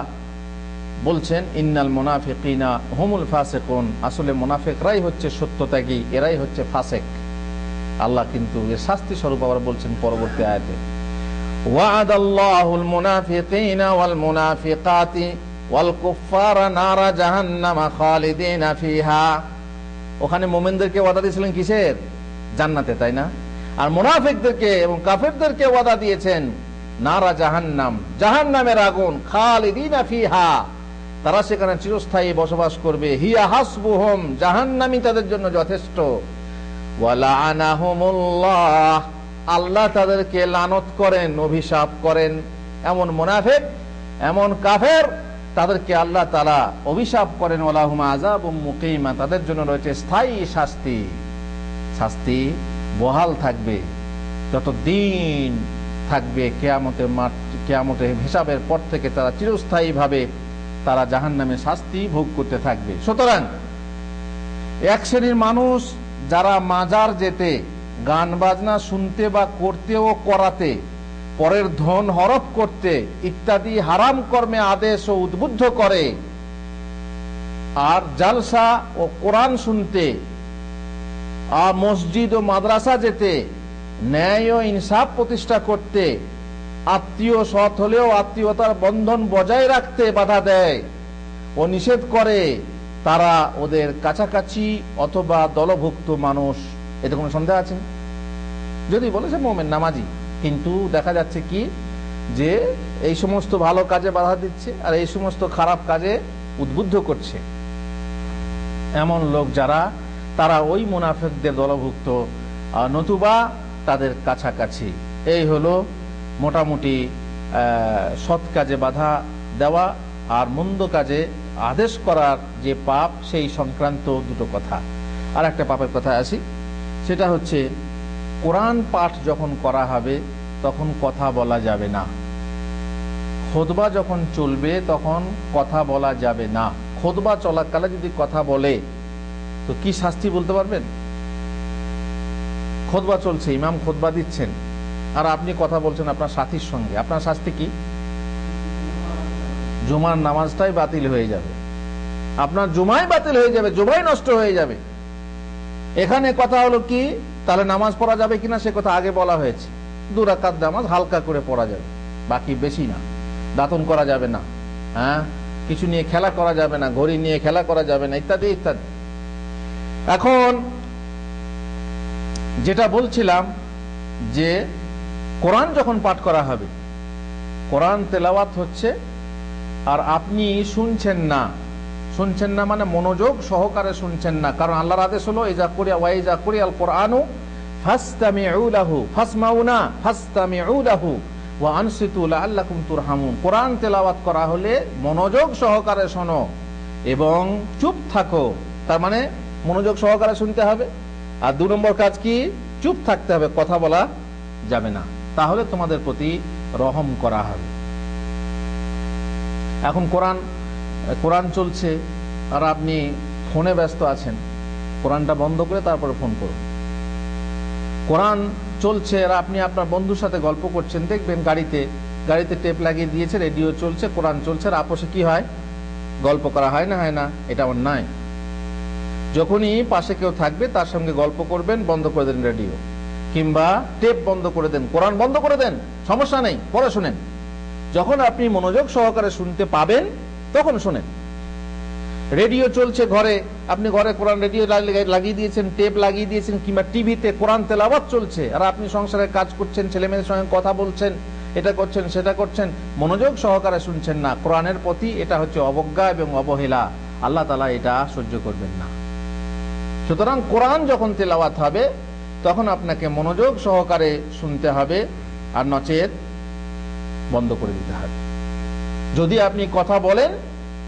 বলছেন ইন্নাল মুনাফিকিনা হুমুল ফাসিকুন, আসলে মুনাফিকরাই হচ্ছে সত্যত্যাগী, এরাই হচ্ছে ফাসিক। আল্লাহ কিন্তু এর শাস্তি স্বরূপ আবার বলছেন পরবর্তী আয়াতে, ওয়া'আদাল্লাহুল মুনাফিকিনা ওয়াল মুনাফিকাতি ওয়াল কুফফারা নারা জাহান্নামা খালিদিনা ফিহা। ওখানে মুমিনদেরকে ওয়াদা দিয়েছিলেন কিসের? জান্নাতে, তাই না? আর মুনাফিকদেরকে এবং কাফেরদেরকে ওয়াদা দিয়েছেন নারা জাহান্নাম, জাহান্নামের আগুন, খালিদিনা ফিহা, তারা সেখানে চিরস্থায়ী বসবাস করবে। হিয়া হাসবুহুম, জাহান্নামই তাদের জন্য যথেষ্ট। ওয়ালাআনাহুমুল্লাহ, আল্লাহ তাদেরকে লানত করেন, অভিশাপ করেন। এমন মুনাফিক, এমন কাফের, তাদেরকে আল্লাহ তাআলা অভিশাপ করেন। ওয়ালাহুম আযাবুম মুকিমা, তাদের জন্য রয়েছে স্থায়ী শাস্তি। শাস্তি বহাল থাকবে, যতদিন থাকবে কিয়ামতের মাঠ, কিয়ামতের হিসাবের পর থেকে তারা চিরস্থায়ীভাবে তারা জাহান্নামে শাস্তি ভোগ করতে থাকবে। সুতরাং এক শ্রেণীর মানুষ যারা মাজার যেতে, গান বাজনা শুনতে বা করতে ও করাতে, পরের ধন হরপ করতে ইত্যাদি হারাম কর্মে আদেশ ও উদ্বুদ্ধ করে, আর জালসা ও কোরআন শুনতে, আর মসজিদ ও মাদ্রাসা যেতে, ন্যায় ও ইনসাফ প্রতিষ্ঠা করতে, আত্মীয় সৎ হলেও আত্মীয়তার বন্ধন বজায় রাখতে বাধা দেয় ও নিষেধ করে, তারা ওদের কাছাকাছি অথবা দলভুক্ত মানুষ। এতে কোনো সন্দেহ আছে? যদি বলেছে মুমিন নামাজি, কিন্তু দেখা যাচ্ছে কি যে এই সমস্ত ভালো কাজে বাধা দিচ্ছে আর এই সমস্ত খারাপ কাজে উদ্বুদ্ধ করছে। এমন লোক যারা, তারা ওই মুনাফিকদের দলভুক্ত নতুবা তাদের কাছাকাছি। এই হলো মোটামুটি সৎ কাজে বাধা দেওয়া আর মন্দ কাজে আদেশ করার যে পাপ, সেই সংক্রান্ত দুটো কথা। আর একটা পাপের কথা আসি, সেটা হচ্ছে কোরআন পাঠ যখন করা হবে তখন কথা বলা যাবে না। খুতবা যখন চলবে তখন কথা বলা যাবে না। খুতবা চলাকালে যদি কথা বলে তো কি শাস্তি বলতে পারবেন? খুতবা চলছে, ইমাম খুতবা দিচ্ছেন আর আপনি কথা বলছেন আপনার সাথীর সঙ্গে, আপনার শাস্তি কি? জুমার নামাজটাই বাতিল হয়ে যাবে, আপনার জুমাই বাতিল হয়ে যাবে, জুমাই নষ্ট হয়ে যাবে। এখানে কথা হলো কি, তাহলে নামাজ পড়া যাবে কিনা সে কথা আগে বলা হয়েছে। 2 রাকাত নামাজ হালকা করে পড়া যাবে, বাকি বেশি না। দাতন করা যাবে না, হ্যাঁ, কিছু নিয়ে খেলা করা যাবে না, ঘড়ি নিয়ে খেলা করা যাবে না, ইত্যাদি ইত্যাদি। এখন যেটা বলছিলাম যে কোরআন যখন পাঠ করা হবে, কোরআন তেলাওয়াত হচ্ছে আর আপনি শুনছেন না, শুনছেন না মানে মনোযোগ সহকারে শুনছেন না। কারণ আল্লাহর আদেশ হলো ইজা কুরিয়া ওয়া ইজা কুরিয়াল কুরআনু ফাসতামিউ লাহু, ফাসমাউনা ফাসতামিউ লাহু ওয়া আনসিতু লাআল্লাকুম তুরহামুন। কোরআন তেলাওয়াত করা হলে মনোযোগ সহকারে শোনো এবং চুপ থাকো। তার মানে মনোযোগ সহকারে শুনতে হবে। আর 2 নম্বর কাজ কি? চুপ থাকতে হবে, কথা বলা যাবে না, তাহলে তোমাদের প্রতি রহম করা হবে। এখন কোরআন চলছে আর আপনি ফোনে ব্যস্ত আছেন, কোরআনটা বন্ধ করে তারপরে ফোন করুন। কোরআন চলছে আর আপনি আপনার বন্ধুর সাথে গল্প করছেন, দেখবেন গাড়িতে টেপ লাগিয়ে দিয়েছে, রেডিও চলছে, কোরআন চলছে, আর আপোষে কি হয়? গল্প করা হয় না, হয় না? এটা অন্যায়। যখনই পাশে কেউ থাকবে তার সঙ্গে গল্প করবেন, বন্ধ করে দেন রেডিও কিংবা টেপ বন্ধ করে দেন, কোরআন বন্ধ করে দেন, সমস্যা নেই, পরে শুনেন। যখন আপনি মনোযোগ সহকারে শুনতে পাবেন তখন শুনেন। রেডিও চলছে ঘরে, আপনি ঘরে কোরআন রেডিও লাগিয়ে দিয়েছেন, টেপ লাগিয়ে দিয়েছেন, কিংবা টিভিতে কোরআন তেলাওয়াত চলছে, আর আপনি সংসারের কাজ করছেন, ছেলে মেয়েদের সঙ্গে কথা বলছেন, এটা করছেন সেটা করছেন, মনোযোগ সহকারে শুনছেন না, কোরআনের প্রতি এটা হচ্ছে অবজ্ঞা এবং অবহেলা। আল্লাহ তাআলা এটা সহ্য করবেন না। সুতরাং কোরআন যখন তেলাওয়াত হবে তখন আপনাকে মনোযোগ সহকারে শুনতে হবে, আর নচেত বন্ধ করে দিতে হবে। যদি আপনি কথা বলেন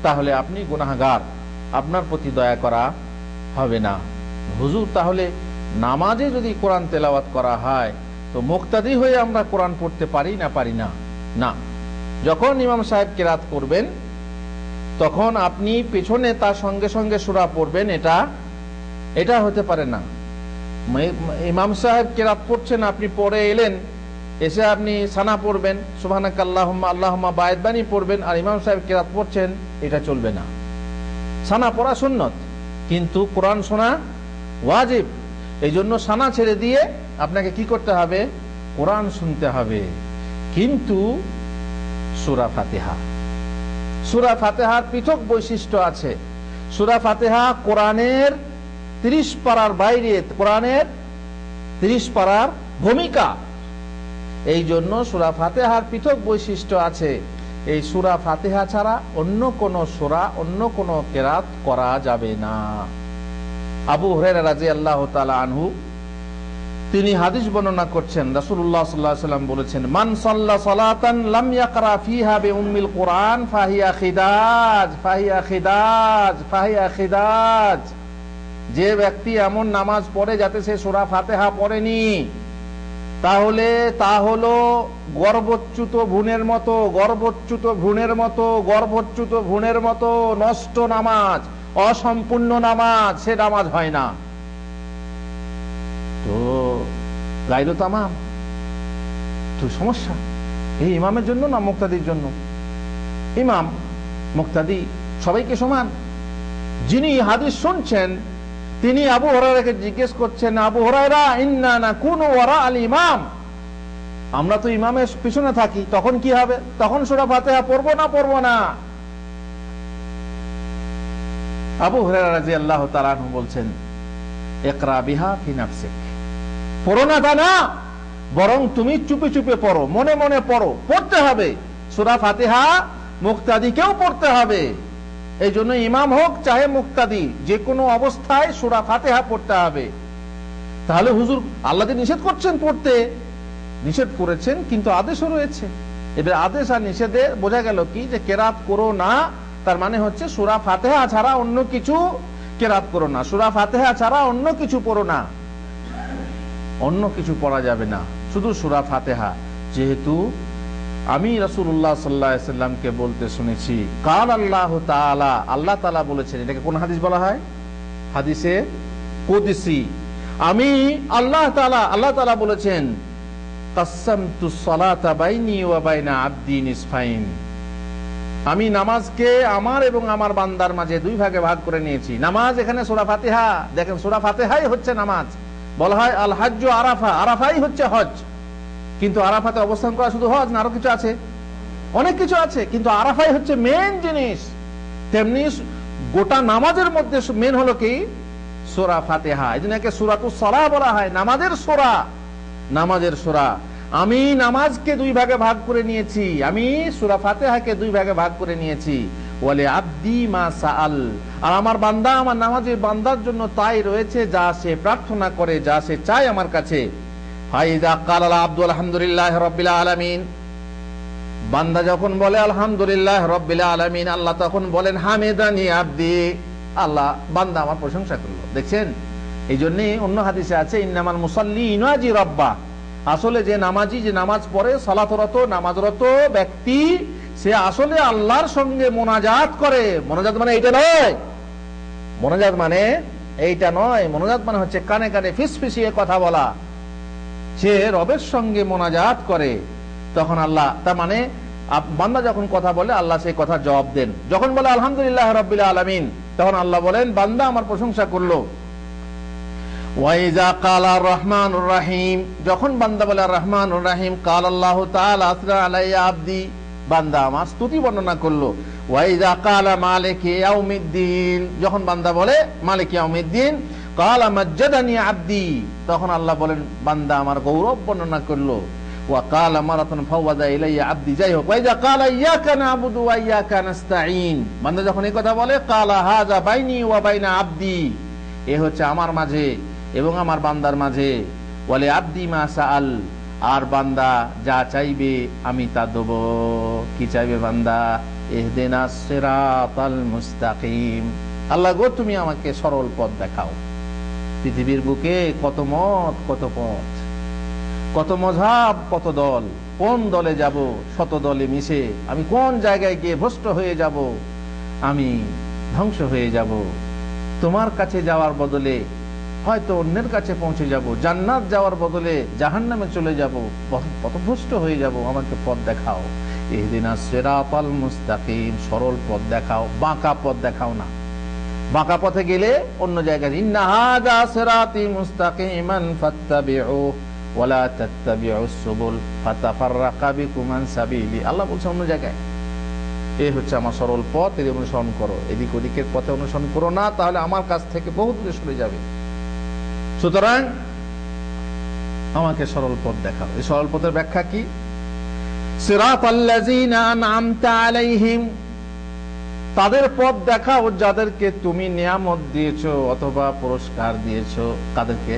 তাহলে আপনি গুনাহগার, আপনার প্রতি দয়া করা হবে না। হুজুর, তাহলে নামাজে যদি কোরআন তেলাওয়াত করা হয় তো মুক্তাদি হয়ে আমরা কোরআন পড়তে পারি না? না। যখন ইমাম সাহেব কেরাত করবেন তখন আপনি পেছনে তার সঙ্গে সঙ্গে সূরা পড়বেন, এটা হতে পারে না। ইমাম সাহেব কেরাত পড়ছেন, আপনি পড়ে এলেন, এসে আপনি সানা পড়বেন, সুবহানাকা আল্লাহুম্মা আল্লাহুম্মা বায়াত বানি পড়বেন, আর ইমাম সাহেব কেরাত পড়ছেন, এটা চলবে না। সানা পড়া সুন্নত, কিন্তু কোরআন শোনা ওয়াজিব। এই জন্য সানা ছেড়ে দিয়ে আপনাকে কি করতে হবে? কোরআন শুনতে হবে। কিন্তু সূরা ফাতিহা, সূরা ফাতিহার পৃথক বৈশিষ্ট্য আছে। সূরা ফাতিহা কোরআনের 30 পারার বাইরে, কোরআনের 30 পারার ভূমিকা। এই জন্য সূরা ফাতিহার পৃথক বৈশিষ্ট্য আছে। এই সূরা ফাতিহা ছাড়া অন্য কোন সূরা, অন্য কোন কেরাত করা যাবে না। আবু হুরায়রা রাদিয়াল্লাহু তাআলা আনহু তিনি হাদিস বর্ণনা করছেন, রাসূলুল্লাহ সাল্লাল্লাহু আলাইহি ওয়াসাল্লাম বলেছেন, মান সাল্লা সালাতান লাম ইয়াকরা ফিহা বিউম্মিল কুরআন ফাহিয়া খিদাজ ফাহিয়া খিদাজ ফাহিয়া খিদাজ। যে ব্যক্তি এমন নামাজ পড়ে যাতে সে সূরা ফাতিহা পড়েনি, তাহলে তা হলো গর্ভচ্যুত ভ্রূণের মতো, গর্ভচ্যুত ভ্রূণের মতো, গর্ভচ্যুত ভ্রূণের মতো নষ্ট নামাজ, অসম্পূর্ণ নামাজ, সে নামাজ হয় না। তো গাইরো তামাম, তো সমস্যা এই ইমামের জন্য না মুক্তাদির জন্য? ইমাম মুক্তাদি সবাইকে সমান। যিনি হাদিস শুনছেন তিনি আবু হুরায়রাকে জিজ্ঞেস করছেন, আবু হুরায়রা, ইন্না নাকুনু ওয়ারা আল ইমাম, আমরা তো ইমামের পিছনে থাকি, তখন কি হবে? তখন সূরা ফাতিহা পড়বো না? আবু হুরায়রা রাদিয়াল্লাহু তাআলা আনহু বলছেন, ইকরা বিহা ফি নাফসিক, পড়ো না তা না, বরং তুমি চুপে চুপে পড়ো, মনে মনে পড়ো, পড়তে হবে। সূরা ফাতিহা মুক্তাদিকেও পড়তে হবে। এই জন্য ইমাম হোক চাহে মুক্তাদি, যে কোনো অবস্থায় সূরা ফাতিহা পড়তে হবে। তাহলে হুজুর আল্লাহ নিষেধ করছেন পড়তে, নিষেধ করেছেন, কিন্তু আদেশও রয়েছে। এবার আদেশ আর নিষেধে বোঝা গেল কি, যে কেরাত করো না, তার মানে হচ্ছে সূরা ফাতিহা ছাড়া অন্য কিছু কেরাত করো না, সূরা ফাতিহা ছাড়া অন্য কিছু পড়ো না, অন্য কিছু পড়া যাবে না, শুধু সূরা ফাতিহা। যেহেতু আমি রাসূলুল্লাহ সাল্লাল্লাহু আলাইহি ওয়াসাল্লামকে বলতে শুনেছি, কাল আল্লাহু তাআলা, আল্লাহ তাআলা বলেছেন। এটাকে কোন হাদিস বলা হয়? হাদিসে কুদসি। আমি আল্লাহ তাআলা বলেছেন, কাসসামতু সালাতা বাইনি ওয়া বাইনা আবদি নিসফাইন, আমি নামাজকে আমার এবং আমার বান্দার মাঝে 2 ভাগে ভাগ করে নিয়েছি। নামাজ এখানে সূরা ফাতিহা, দেখেন সূরা ফাতিহাই হচ্ছে নামাজ। বলা হয় আল হাজ্জু আরাফা, আরাফাই হচ্ছে হজ। কিন্তু আরাফাতে অবস্থান করা শুধু হজ না, আরো কিছু আছে, অনেক কিছু আছে, কিন্তু আরাফাই হচ্ছে মেন জিনিস। তেমনি গোটা নামাজের মধ্যে মেন হলো কি? সূরা ফাতিহা। এই জন্য একে সূরাতুস সালাহ বলা হয়, নামাজের সূরা, নামাজের সূরা। আমি নামাজকে 2 ভাগে ভাগ করে নিয়েছি, আমি সূরা ফাতিহাকে 2 ভাগে ভাগ করে নিয়েছি। ওয়ালি আবদি মা সাআল, আর আমার বান্দা, আমার নামাজি বান্দার জন্য তাই রয়েছে যা সে প্রার্থনা করে, যা সে চায় আমার কাছে। ফাইদা ক্বালা আল-আবদু আলহামদুলিল্লাহি রাব্বিল আলামিন, বান্দা যখন বলে আলহামদুলিল্লাহ রাব্বিল আলামিন, আল্লাহ তখন বলেন হামিদানি আবদি, আল্লাহ বান্দা আমার প্রশংসা করলো। দেখছেন, এই জন্যই অন্য হাদিসে আছে, ইন্নামাল মুসাল্লি ইউনাজি রাব্বা, আসলে যে নামাজি, যে নামাজ পড়ে, সালাতরত, নামাজরত ব্যক্তি, সে আসলে আল্লাহর সঙ্গে মোনাজাত করে। মোনাজাত মানে এইটা নয়, মোনাজাত মানে এইটা নয়, মোনাজাত মানে হচ্ছে কানে কানে ফিসফিসিয়ে কথা বলা। সে রবের সঙ্গে মোনাজাত করে, তখন আল্লাহ, তার মানে বান্দা যখন কথা বলে আল্লাহ সেই কথা জবাব দেন। যখন বলে আলহামদুলিল্লাহ রাব্বিল আলামিন, তখন আল্লাহ বলেন বান্দা আমার প্রশংসা করলো। ওয়াইজা ক্বালা আর-রাহমানুর রাহিম, যখন বান্দা বলে আর-রাহমানুর রাহিম, ক্বালা আল্লাহু তাআলা আসরা আলাইয়া আবদি, বান্দা আমার স্তুতি বর্ণনা করলো। ওয়াইদা কালা মালিকি ইয়াউমিদ্দিন, যখন বান্দা বলে মালিকি ইয়াউমিদ্দিন, কালা মাজ্জাদানি আব্দি, তখন আল্লাহ বলেন বান্দা আমার গৌরব বর্ণনা করলো। ওয়া কালা মারাতান ফাওয়াদা ইলাইয়া আব্দি, যাই হোক, ওয়াইদা কালা ইয়াকা না'বুদু ওয়া ইয়াকা নাস্তাঈন, বান্দা যখন এই কথা বলে কালা হাযা বাইনি ওয়া বাইনা আব্দি, এ হচ্ছে আমার মাঝে এবং আমার বান্দার মাঝে, ওয়ালি আব্দি মা সাআল, আর বান্দা যা চাইবে আমি তা দেব। কি চাইবে বান্দা? ইহদিনাস সিরাতাল মুস্তাকিম, আল্লাহ গো তুমি আমাকে সরল পথ দেখাও। পৃথিবীর বুকে কত মত, কত পথ, কত মযহাব, কত দল, কোন দলে যাব, শত দলে মিশে আমি কোন জায়গায় গিয়ে ভ্রষ্ট হয়ে যাব, আমি ধ্বংস হয়ে যাব। তোমার কাছে যাওয়ার বদলে হয়তো অন্যের কাছে পৌঁছে যাব, জান্নাত যাওয়ার বদলে জাহান্নামে চলে যাব, পথভ্রষ্ট হয়ে যাব, আমাকে পথ দেখাও। ইহদিনাস সিরাতাল মুস্তাকিম, সরল পথ দেখাও, বাঁকা পথ দেখাও না। বাঁকা পথে গেলে অন্য জায়গায় ইন্না হাযা সিরাতি মুস্তাকিমান ফাত্তাবিউ ওয়া লা তাত্তাবিউস সুবুল ফাতাফাররাকা বিকুম আন সাবিলি, আল্লাহ বলছে অন্য জায়গায় এই হচ্ছে আমার সরল পথ, এর অনুসরণ করো, এদিক ওদিকের পথে অনুসরণ করো না, তাহলে আমার কাছ থেকে বহু দূরে সরে যাবে। সুতরাং আমাকে সরল পথ দেখাও। এই সরল পথের ব্যাখ্যা কি? সিরাতাল্লাযীনা আন'আমতা আলাইহিম, তাদের পথ দেখাও যাদেরকে তুমি নিয়ামত দিয়েছো অথবা পুরস্কার দিয়েছো। কাদেরকে?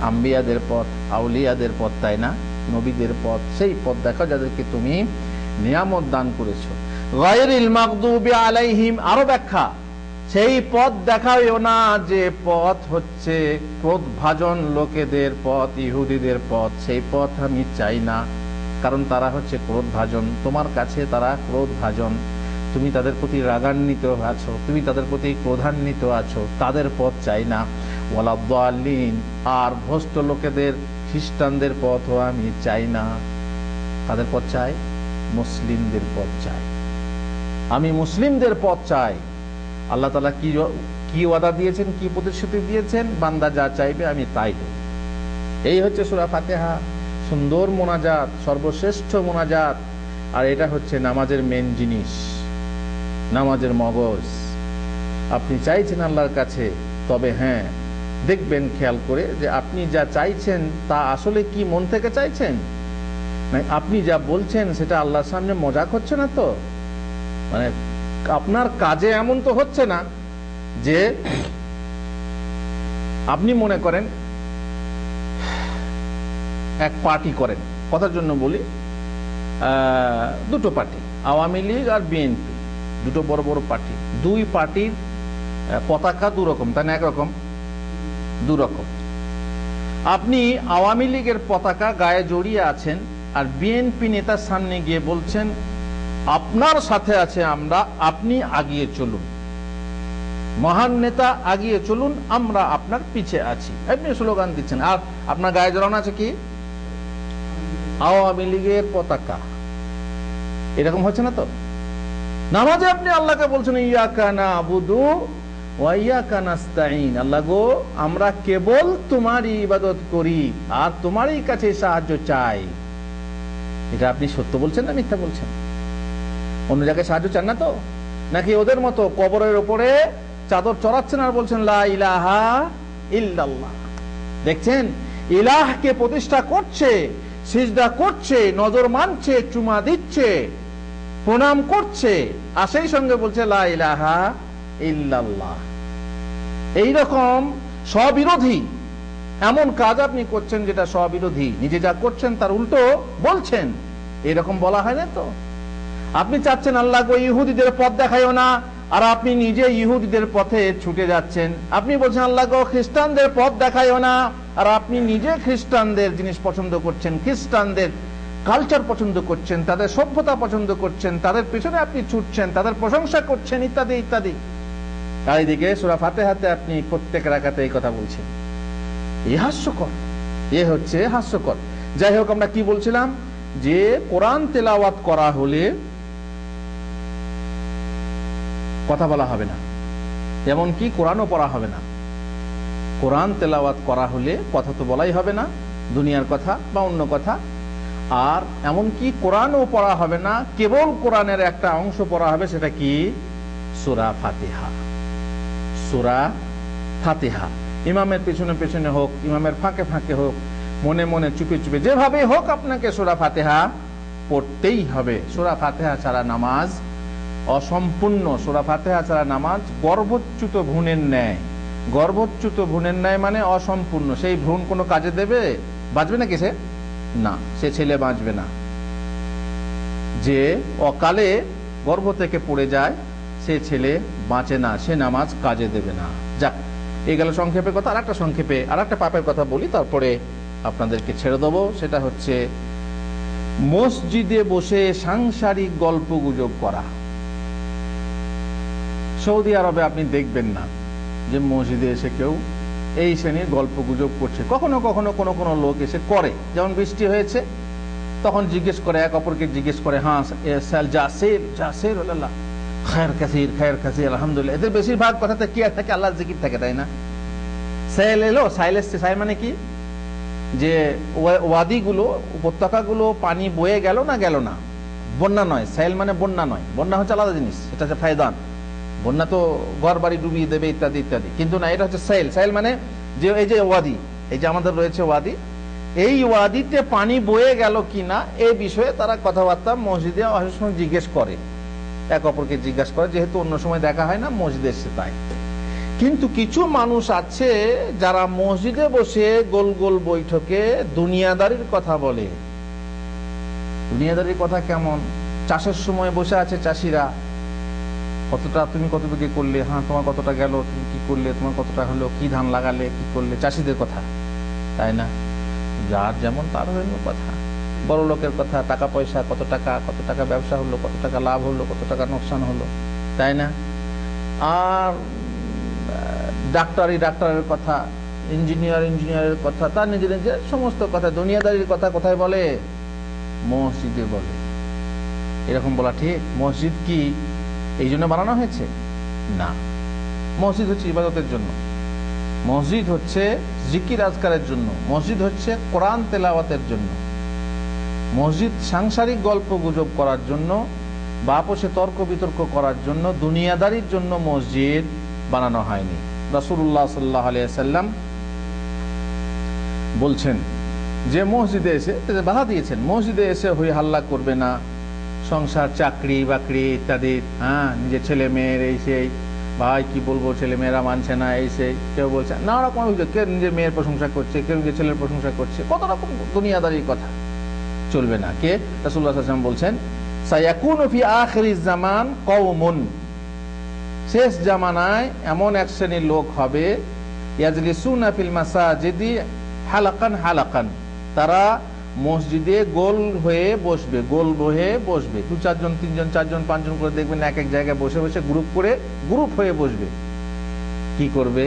আম্বিয়াদের পথ, আউলিয়াদের পথ, তাই না? নবীদের পথ, সেই পথ দেখাও যাদেরকে তুমি নিয়ামত দান করেছো। গায়রিল মাগদুবি আলাইহিম, আরো ব্যাখ্যা, সেই পথ দেখাও না যে পথ হচ্ছে ক্রোধভাজন লোকেদের পথ, ইহুদিদের পথ, সেই পথ আমি চাই না, কারণ তারা হচ্ছে ক্রোধভাজন, তোমার কাছে তারা ক্রোধভাজন, তুমি তাদের প্রতি রাগান্বিত আছো, তুমি তাদের প্রতি ক্রোধান্বিত আছো, তাদের পথ চাই না। ওয়ালাদ-দাল্লিন, আর ভ্রষ্ট লোকেদের খ্রিস্টানদের পথও আমি চাই না। তাদের পথ চাই? মুসলিমদের পথ চাই, আমি মুসলিমদের পথ চাই। আল্লাহ তাআলা কি ওয়াদা দিয়েছেন, কি প্রতিশ্রুতি দিয়েছেন? বান্দা যা চাইবে আমি তাই দেব। এই হচ্ছে সূরা ফাতিহা, সুন্দর মোনাজাত, সর্বশ্রেষ্ঠ মোনাজাত। আর এটা হচ্ছে নামাজের মেন জিনিস, নামাজের মগজ। আপনি চাইছেন আল্লাহর কাছে, তবে হ্যাঁ দেখবেন খেয়াল করে যে আপনি যা চাইছেন তা আসলে কি মন থেকে চাইছেন, না আপনি যা বলছেন সেটা আল্লাহর সামনে মজাক হচ্ছে না তো? মানে আপনার কাজে এমন তো হচ্ছে না যে আপনি মনে করেন এক পার্টি করেন, কথার জন্য বলি, দুটো পার্টি, আওয়ামী লীগ আর বিএনপি, দুটো বড় বড় পার্টি, দুই পার্টির পতাকা দুরকম, তাই না? একরকম, দুরকম। আপনি আওয়ামী লীগের পতাকা গায়ে জড়িয়ে আছেন আর বিএনপি নেতার সামনে গিয়ে বলছেন আপনার সাথে আছে আমরা, আপনি আগিয়ে চলুন, মহান নেতা আগিয়ে চলুন, আমরা আপনার পিছে আছি, আপনি স্লোগান দিচ্ছেন, আর আপনার গায়ে জড়ানো আছে কি? আওয়ামী লীগের পতাকা। এরকম হচ্ছে না তো? নামাজে আপনি আল্লাহকে বলছেন ইয়াকা না'বুদু ওয়া ইয়াকা নাস্তাঈন, আল্লাহ গো আমরা কেবল তোমারই ইবাদত করি আর তোমারই কাছে সাহায্য চাই। এটা আপনি সত্য বলছেন না মিথ্যা বলছেন? অন্য জায়গায় সাহায্য চান না তো? নাকি ওদের মতো কবরের উপরে চাদর চড়াচ্ছেন আর বলছেন লা ইলাহা ইল্লাল্লাহ? দেখছেন, ইলাহকে প্রতিষ্ঠা করছে, সিজদা করছে, নজর মানছে, চুমা দিচ্ছে, প্রণাম করছে, আর সেই সঙ্গে বলছে লা ইলাহা ইল্লাল্লাহ। এইরকম স্ববিরোধী এমন কাজ আপনি করছেন যেটা স্ববিরোধী, নিজে যা করছেন তার উল্টো বলছেন, এরকম বলা হয় না তো? আপনি চাচ্ছেন আল্লাহ গো ইহুদিদের পথ দেখাইও না, আর আপনি নিজে ইহুদিদের পথে ছুটে যাচ্ছেন। আপনি বলছেন আল্লাহ গো খ্রিস্টানদের পথ দেখাইও না, আর আপনি নিজে খ্রিস্টানদের জিনিস পছন্দ করছেন, খ্রিস্টানদের কালচার পছন্দ করছেন, তাদের সভ্যতা পছন্দ করছেন, তাদের পিছনে আপনি ছুটছেন, তাদের প্রশংসা করছেন, ইত্যাদি ইত্যাদি। আর এইদিকে সূরা ফাতিহাতে আপনি প্রত্যেক রাকাতে এই কথা বলছেন। এ হাস্যকর, এ হচ্ছে হাস্যকর। যাই হোক, আমরা কি বলছিলাম যে কোরআন তেলাওয়াত করা হলে কথা বলা হবে না, এমনকি কোরআনও পড়া হবে না। কোরআন তেলাওয়াত করা হলে কথা তো বলাই হবে না, দুনিয়ার কথা বা অন্য কথা। আর এমনকি কোরআনও পড়া হবে না, কেবল কোরআনের একটা অংশ পড়া হবে, সেটা কি? সূরা ফাতিহা। সূরা ফাতিহা ইমামের পেছনে পেছনে হোক, ইমামের ফাঁকে ফাঁকে হোক, মনে মনে চুপে চুপে, যেভাবে হোক আপনাকে সূরা ফাতিহা পড়তেই হবে। সূরা ফাতিহা ছাড়া নামাজ অসম্পূর্ণ। সূরা ফাতিহা ছাড়া নামাজ গর্ভচ্যুত ভ্রূণের ন্যায়। গর্ভচ্যুত ভ্রূণের ন্যায় মানে অসম্পূর্ণ। সেই ভ্রূণ কোনো কাজে দেবে? বাঁচবে না কিসে? না, সে ছেলে বাঁচবে না। যে অকালে গর্ভ থেকে পড়ে যায় সে ছেলে বাঁচে না, সে নামাজ কাজে দেবে না। যাক, এই গেল সংক্ষেপে কথা। আর একটা সংক্ষেপে আর একটা পাপের কথা বলি, তারপরে আপনাদেরকে ছেড়ে দেবো। সেটা হচ্ছে মসজিদে বসে সাংসারিক গল্প গুজব করা। সৌদি আরবে আপনি দেখবেন না যে মসজিদে এসে কেউ এই শ্রেণীর গল্প গুজব করছে। কখনো কখনো কোনো কোনো লোক এসে করে, যেমন বৃষ্টি হয়েছে তখন জিজ্ঞেস করে, এক অপরকে জিজ্ঞেস করে, হ্যাঁ জাসির জাসির আল্লাহ খায়ের কাসির খায়ের কাসির আলহামদুলিল্লাহ। এদের বেশিরভাগ কথাতে কি থাকে? আল্লাহর জিকির থাকে, তাই না? সাইল এলো, সাইল এসছে। সাইল মানে কি? যে ওয়াদিগুলো, উপত্যকাগুলো পানি বয়ে গেল না গেল না, বন্যা নয়। সাইল মানে বন্যা নয়, বন্যা হচ্ছে আলাদা জিনিস, এটা হচ্ছে ফায়দান। বন্যা তো ঘর বাড়ি ডুবিয়ে দেবে ইত্যাদি ইত্যাদি, কিন্তু না, এটা হচ্ছে সাইল। সাইল মানে যে এই যে ওয়াদি, এই যে আমাদের রয়েছে ওয়াদি, এই ওয়াদিতে পানি বয়ে গেল কিনা এই বিষয়ে তারা কথাবার্তা মসজিদে অনেক সময় জিজ্ঞেস করে, এক অপরকে জিজ্ঞাসা করে, যেহেতু অন্য সময় দেখা হয় না, মসজিদে এসে তাই। কিন্তু কিছু মানুষ আছে যারা মসজিদে বসে গোল গোল বৈঠকে দুনিয়াদারির কথা বলে। দুনিয়াদারির কথা কেমন? চাষের সময় বসে আছে চাষিরা, কতটা তুমি কতটুকু করলে, হ্যাঁ তোমার কতটা গেল, তুমি কি করলে, তোমার কতটা হলো, কি ধান লাগালে, কি করলে, চাষিদের কথা, তাই না? যার যেমন তার হইল কথা। বড় লোকের কথা, টাকা পয়সা, কত টাকা ব্যবসা হলো, কত টাকা লাভ হলো, কত টাকা নোকসান হলো, তাই না? আর ডাক্তারের কথা, ইঞ্জিনিয়ারের কথা, তার নিজের নিজের সমস্ত কথা, দুনিয়াদারির কথা কোথায় বলে? মসজিদে বলে। এরকম বলা ঠিক? মসজিদ কি এই জন্য বানানো হয়েছে? না, মসজিদ হচ্ছে ইবাদতের জন্য, মসজিদ হচ্ছে জিকির আজকারের জন্য, মসজিদ হচ্ছে কোরআন তেলাওয়াতের জন্য। মসজিদ সাংসারিক গল্প গুজব করার জন্য বা আপোষে তর্ক বিতর্ক করার জন্য, দুনিয়াদারির জন্য মসজিদ বানানো হয়নি। রাসূলুল্লাহ সাল্লাল্লাহু আলাইহি ওয়াসাল্লাম বলছেন যে মসজিদে এসে বাধা দিয়েছেন, মসজিদে এসে হই হাল্লা করবে না, সংসার চাকরি বাকরি ইত্যাদি, হ্যাঁ নিজের ছেলে মেয়ের এই সেই, ভাই কি বলবো ছেলে মেয়েরা মানছে না, এই সেই, কেউ বলছে নানা রকম অভিযোগ, কেউ নিজের মেয়ের প্রশংসা করছে, কেউ নিজের ছেলের প্রশংসা করছে, কত রকম দুনিয়াদারির কথা, চলবে না। কে? রাসূলুল্লাহ সাল্লাল্লাহু আলাইহি ওয়াসাল্লাম বলছেন সায়াকুনু ফি আখিরিজ জামান কওমুন, শেষ জামানায় এমন এক শ্রেণীর লোক হবে, ইয়াজলিসুনা ফিল মাসাজিদি হালাকান হালাকান, তারা মসজিদে গোল হয়ে বসবে, গোল হয়ে বসবে, 2-4 জন 3 জন 4 জন 5 জন করে দেখবেন এক এক জায়গায় বসে বসে গ্রুপ হয়ে বসবে। কি করবে?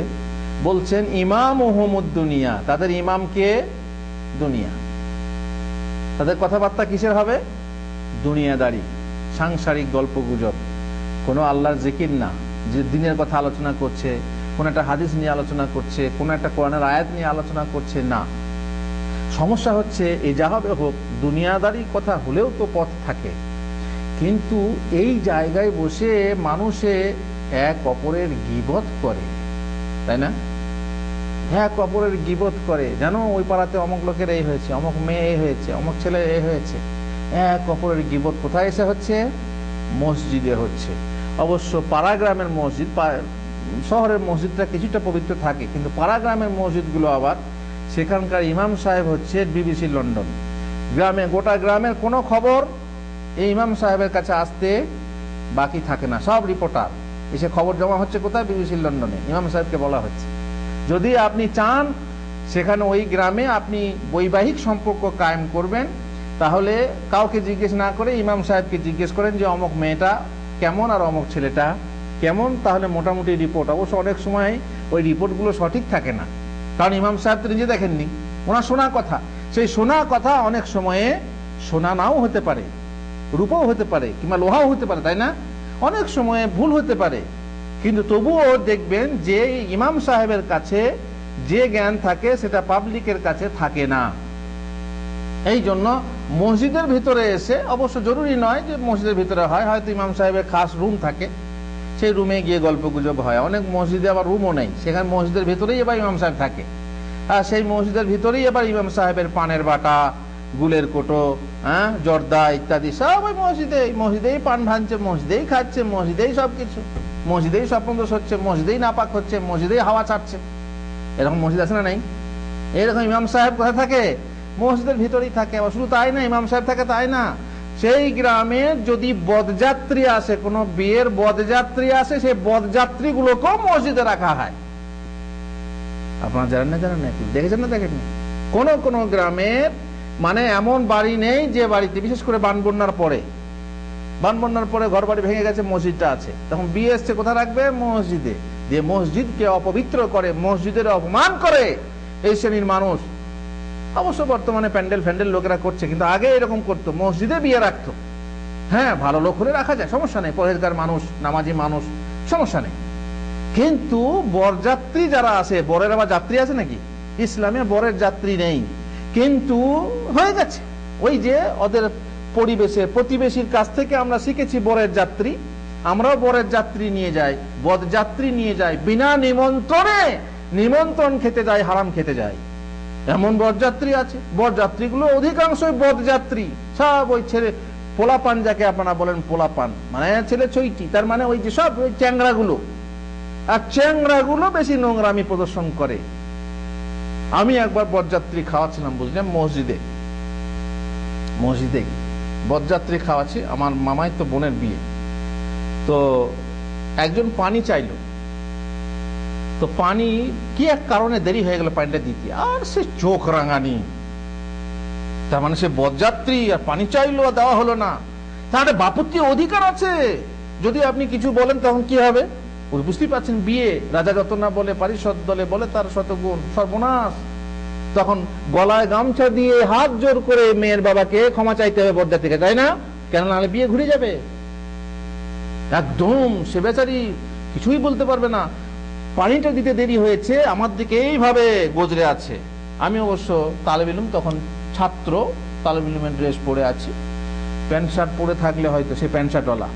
বলছেন ইমামুহুমুদ দুনিয়া, তাদের ইমামকে দুনিয়া। তাদের কথাবার্তা কিসের হবে? দুনিয়াদারি, সাংসারিক গল্প গুজব, কোনো আল্লাহর জিকির না, যে দিনের কথা আলোচনা করছে, কোন একটা হাদিস নিয়ে আলোচনা করছে, কোন একটা কোরআনের আয়াত নিয়ে আলোচনা করছে না। সমস্যা হচ্ছে এই যা হবে হোক, দুনিয়াদারি কথা হলেও তো পথ থাকে, কিন্তু এই জায়গায় বসে মানুষে এক অপরের গীবত করে, তাই না? এক অপরের গীবত করে, জানো ওই পাড়াতে অমুক লোকের এই হয়েছে, অমুক মেয়ে এই হয়েছে, অমুক ছেলে এই হয়েছে। এক অপরের গীবত কোথায় এসে হচ্ছে? মসজিদে হচ্ছে। অবশ্য পাড়া গ্রামের মসজিদ, শহরের মসজিদটা কিছুটা পবিত্র থাকে, কিন্তু পাড়া গ্রামের মসজিদগুলো আবার সেখানকার ইমাম সাহেব হচ্ছে BBC লন্ডন। গ্রামে, গোটা গ্রামের কোনো খবর এই ইমাম সাহেবের কাছে আসতে বাকি থাকে না, সব রিপোর্টার এসে খবর জমা হচ্ছে কোথায়? BBC লন্ডনে। ইমাম সাহেবকে বলা হচ্ছে যদি আপনি চান সেখানে ওই গ্রামে আপনি বৈবাহিক সম্পর্ক কায়েম করবেন, তাহলে কাউকে জিজ্ঞেস না করে ইমাম সাহেবকে জিজ্ঞেস করেন যে অমুক মেয়েটা কেমন আর অমুক ছেলেটা কেমন, তাহলে মোটামুটি রিপোর্ট। অবশ্য অনেক সময় ওই রিপোর্টগুলো সঠিক থাকে না, কারণ ইমাম সাহেব তো নিজে দেখেননি, ওনার শোনা কথা, সেই শোনা কথা অনেক সময়ে শোনা নাও হতে পারে, রূপও হতে পারে, কিংবা লোহাও হতে পারে, তাই না? অনেক সময়ে ভুল হতে পারে, কিন্তু তবুও দেখবেন যে ইমাম সাহেবের কাছে যে জ্ঞান থাকে সেটা পাবলিকের কাছে থাকে না। এই জন্য মসজিদের ভিতরে এসে, অবশ্য জরুরি নয় যে মসজিদের ভিতরে হয়, হয়তো ইমাম সাহেবের খাস রুম থাকে, সেই রুমে গিয়ে গল্প গুজব হয়। অনেক মসজিদে আবার রুমও নেই, সেখানে মসজিদের ভিতরেই এবার ইমাম সাহেব থাকে, আর সেই মসজিদের ভিতরেই এবার ইমাম সাহেবের পানের বাটা, গুলের কোটো, জর্দা ইত্যাদি সব ওই মসজিদেই পান ভাঙছে, মসজিদেই খাচ্ছে, মসজিদেই সবকিছু, মসজিদেই স্বপ্নদোষ হচ্ছে, মসজিদেই নাপাক হচ্ছে, মসজিদেই হাওয়া ছাড়ছে। এরকম মসজিদ আছে না নাই? এরকম ইমাম সাহেব কোথায় থাকে? মসজিদের ভিতরেই থাকে। আবার শুধু তাই না, ইমাম সাহেব থাকে তাই না, সেই গ্রামে যদি বদযাত্রী আসে, কোন বিয়ের বদযাত্রী আসে, সেই বদযাত্রী গুলোকেও মসজিদে রাখা হয়। আপনারা জানেন না? জানেন না? দেখেছেন না? দেখেননি? কোন কোন গ্রামের মানে এমন বাড়ি নেই যে বাড়িতে, বিশেষ করে বানবন্যার পরে ঘর বাড়ি ভেঙে গেছে, মসজিদটা আছে, তখন বিয়ে এসছে কোথায় রাখবে? মসজিদে। দিয়ে মসজিদকে অপবিত্র করে, মসজিদের অপমান করে এই শ্রেণীর মানুষ। অবশ্য বর্তমানে প্যান্ডেল লোকেরা করছে, কিন্তু আগে এরকম করতো, মসজিদে বিয়ে রাখতো। হ্যাঁ, ভালো লোক হলে রাখা যায়, সমস্যা নেই, পরেজগার মানুষ, নামাজি মানুষ, সমস্যা নেই। কিন্তু বরযাত্রী যারা আছে, বরের আবার যাত্রী আছে নাকি? ইসলামে বরের যাত্রী নেই, কিন্তু হয়ে গেছে ওই যে ওদের পরিবেশে, প্রতিবেশীর কাছ থেকে আমরা শিখেছি বরের যাত্রী, আমরাও বরের যাত্রী নিয়ে যাই, বরযাত্রী নিয়ে যাই, বিনা নিমন্ত্রণে নিমন্ত্রণ খেতে যাই, হারাম খেতে যাই, এমন বরযাত্রী আছে। বরযাত্রীগুলো অধিকাংশই বরযাত্রী সব ওই ছেলে পোলাপান, যাকে আপনারা বলেন পোলাপান, মানে ছেলে চৈতি, তার মানে ওই যে সব ওই চ্যাংড়াগুলো, আর চ্যাংড়াগুলো বেশি নোংরামি প্রদর্শন করে। আমি একবার বরযাত্রী খাওয়াচ্ছিলাম, বুঝলেন, মসজিদে বরযাত্রী খাওয়াচ্ছি, আমার মামাই তো বোনের বিয়ে, তো একজন পানি চাইলো, তো পানি কি এক কারণে দেরি হয়ে গেল পানিটা দিতে, আর সে চোখ রাঙানি, তার মানে সে বরযাত্রী, আর পানি চাইলো আর দেওয়া হলো না। তাহলে বাপত্তির অধিকার আছে, যদি আপনি কিছু বলেন তখন কি হবে? বুঝতেই পারছেন, বিয়ে রাজা যত না বলে পারিষদ দলে বলে তার শতগুণ, সর্বনাশ। তখন গলায় গামছা দিয়ে হাত জোর করে মেয়ের বাবাকে ক্ষমা চাইতে হবে বরযাত্রীকে, তাই না? কেন, নাহলে বিয়ে ঘুরে যাবে একদম। সে বেচারি কিছুই বলতে পারবে না, পানিটা দিতে দেরি হয়েছে, আমার দিকে এইভাবে গজরে আছে। আমি অবশ্য তালেব ইলম, তখন ছাত্র, তালেব ইলমের ড্রেস পরে আছি, প্যান্ট শার্ট পরে থাকলে হয়তো, সে প্যান্ট শার্টওয়ালা,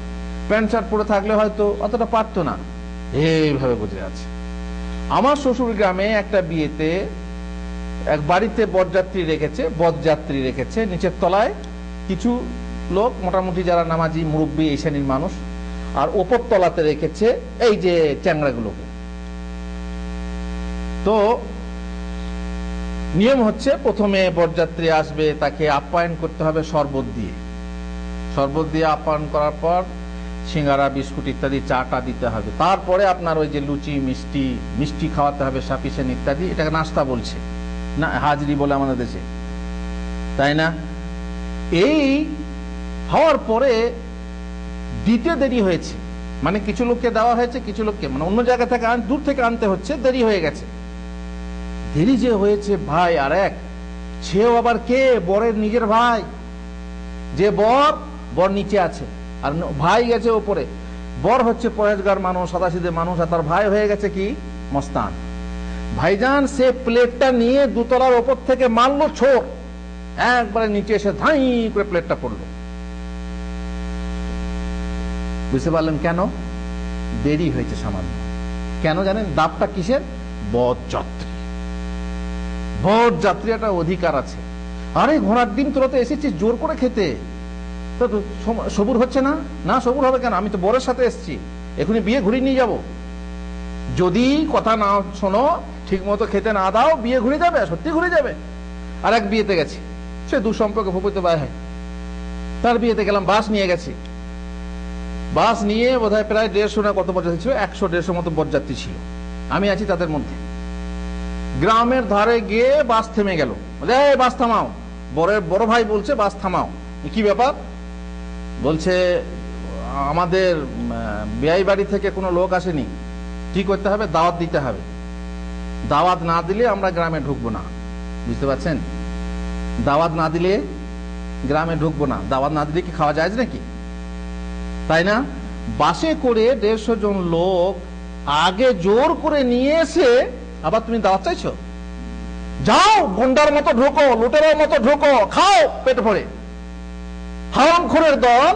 প্যান্ট শার্ট পরে থাকলে হয়তো অতটা পারতো না, এইভাবে গজরে আছে। আমার শ্বশুর গ্রামে একটা বিয়েতে এক বাড়িতে বরযাত্রী রেখেছে, নিচের তলায় কিছু লোক, মোটামুটি যারা নামাজি মুরব্বী এই শ্রেণীর মানুষ, আর ওপর তলাতে রেখেছে এই যে চ্যাংড়াগুলোকে। তো নিয়ম হচ্ছে, প্রথমে বরযাত্রী আসবে, তাকে আপ্যায়ন করতে হবে শরবত দিয়ে আপ্যায়ন করার পর সিঙ্গারা, বিস্কুট ইত্যাদি, চাটা দিতে হবে। তারপরে আপনার ওই যে লুচি, মিষ্টি খাওয়াতে হবে, সাফিসেন ইত্যাদি। এটাকে নাস্তা বলছে না, হাজরি বলে আমাদের দেশে, তাই না? এই হওয়ার পরে দিতে দেরি হয়েছে, মানে কিছু লোককে দেওয়া হয়েছে, কিছু লোককে মানে অন্য জায়গা থেকে দূর থেকে আনতে হচ্ছে, দেরি হয়ে গেছে। দেরি যে হয়েছে ভাই, আর এক সেও আবার কে? বরের নিজের ভাই, যে বর নিচে আছে আর ভাই গেছে ওপরে। বর হচ্ছে পরেজগার মানুষ, সাদাসিধে মানুষ, আর তার ভাই হয়ে গেছে কি মস্তান। ভাইজান সে প্লেটটা নিয়ে দুতলার ওপর থেকে মারলো ছোট, একবারে নিচে এসে ধাই করে প্লেটটা পড়লো। বুঝতে পারলেন কেন? দেরি হয়েছে সামান্য। কেন জানেন? দাবটা কিসের? বরযাত্রী একটা অধিকার আছে। আরে ঘোড়ার ডিম তোরা তো এসেছিস জোর করে খেতে, তো সবুর হচ্ছে না? না সবুর হবে কেন? আমি তো বরের সাথে এসেছি, এখনই বিয়ে ঘুরিয়ে নিয়ে যাব। যদি কথা না শোনো, ঠিক মতো খেতে না দাও, বিয়ে ঘুরে যাবে, সত্যি ঘুরে যাবে। আর এক বিয়েতে গেছি, সে দুঃসম্পর্কে ফুপুতে ভাই হয়, তার বিয়েতে গেলাম, বাস নিয়ে গেছি। বাস নিয়ে বোধহয় প্রায় 150 না কত বরযাত্রী ছিল, 100-150 মতো বরযাত্রী ছিল, আমি আছি তাদের মধ্যে। গ্রামের ধারে গিয়ে বাস থেমে গেল, বাস থামাও। বড় ভাই বলছে বাস থামাও। কি ব্যাপার? বলছে আমাদের বিয়াই বাড়ি থেকে কোনো লোক আসেনি, কি করতে হবে? দাওয়াত দিতে হবে, দাওয়াত না দিলে আমরা গ্রামে ঢুকবো না। বুঝতে পারছেন? দাওয়াত না দিলে গ্রামে ঢুকবো না। দাওয়াত না দিলে কি খাওয়া যায় নাকি? তাই না? বাসে করে 150 জন লোক আগে জোর করে নিয়ে এসে আবার তুমি দাওয়াত চাইছো? যাও গুন্ডার মতো ঢোকো, লুটেরার মতো ঢোকো, খাও পেট ভরে। হারামখোরের দল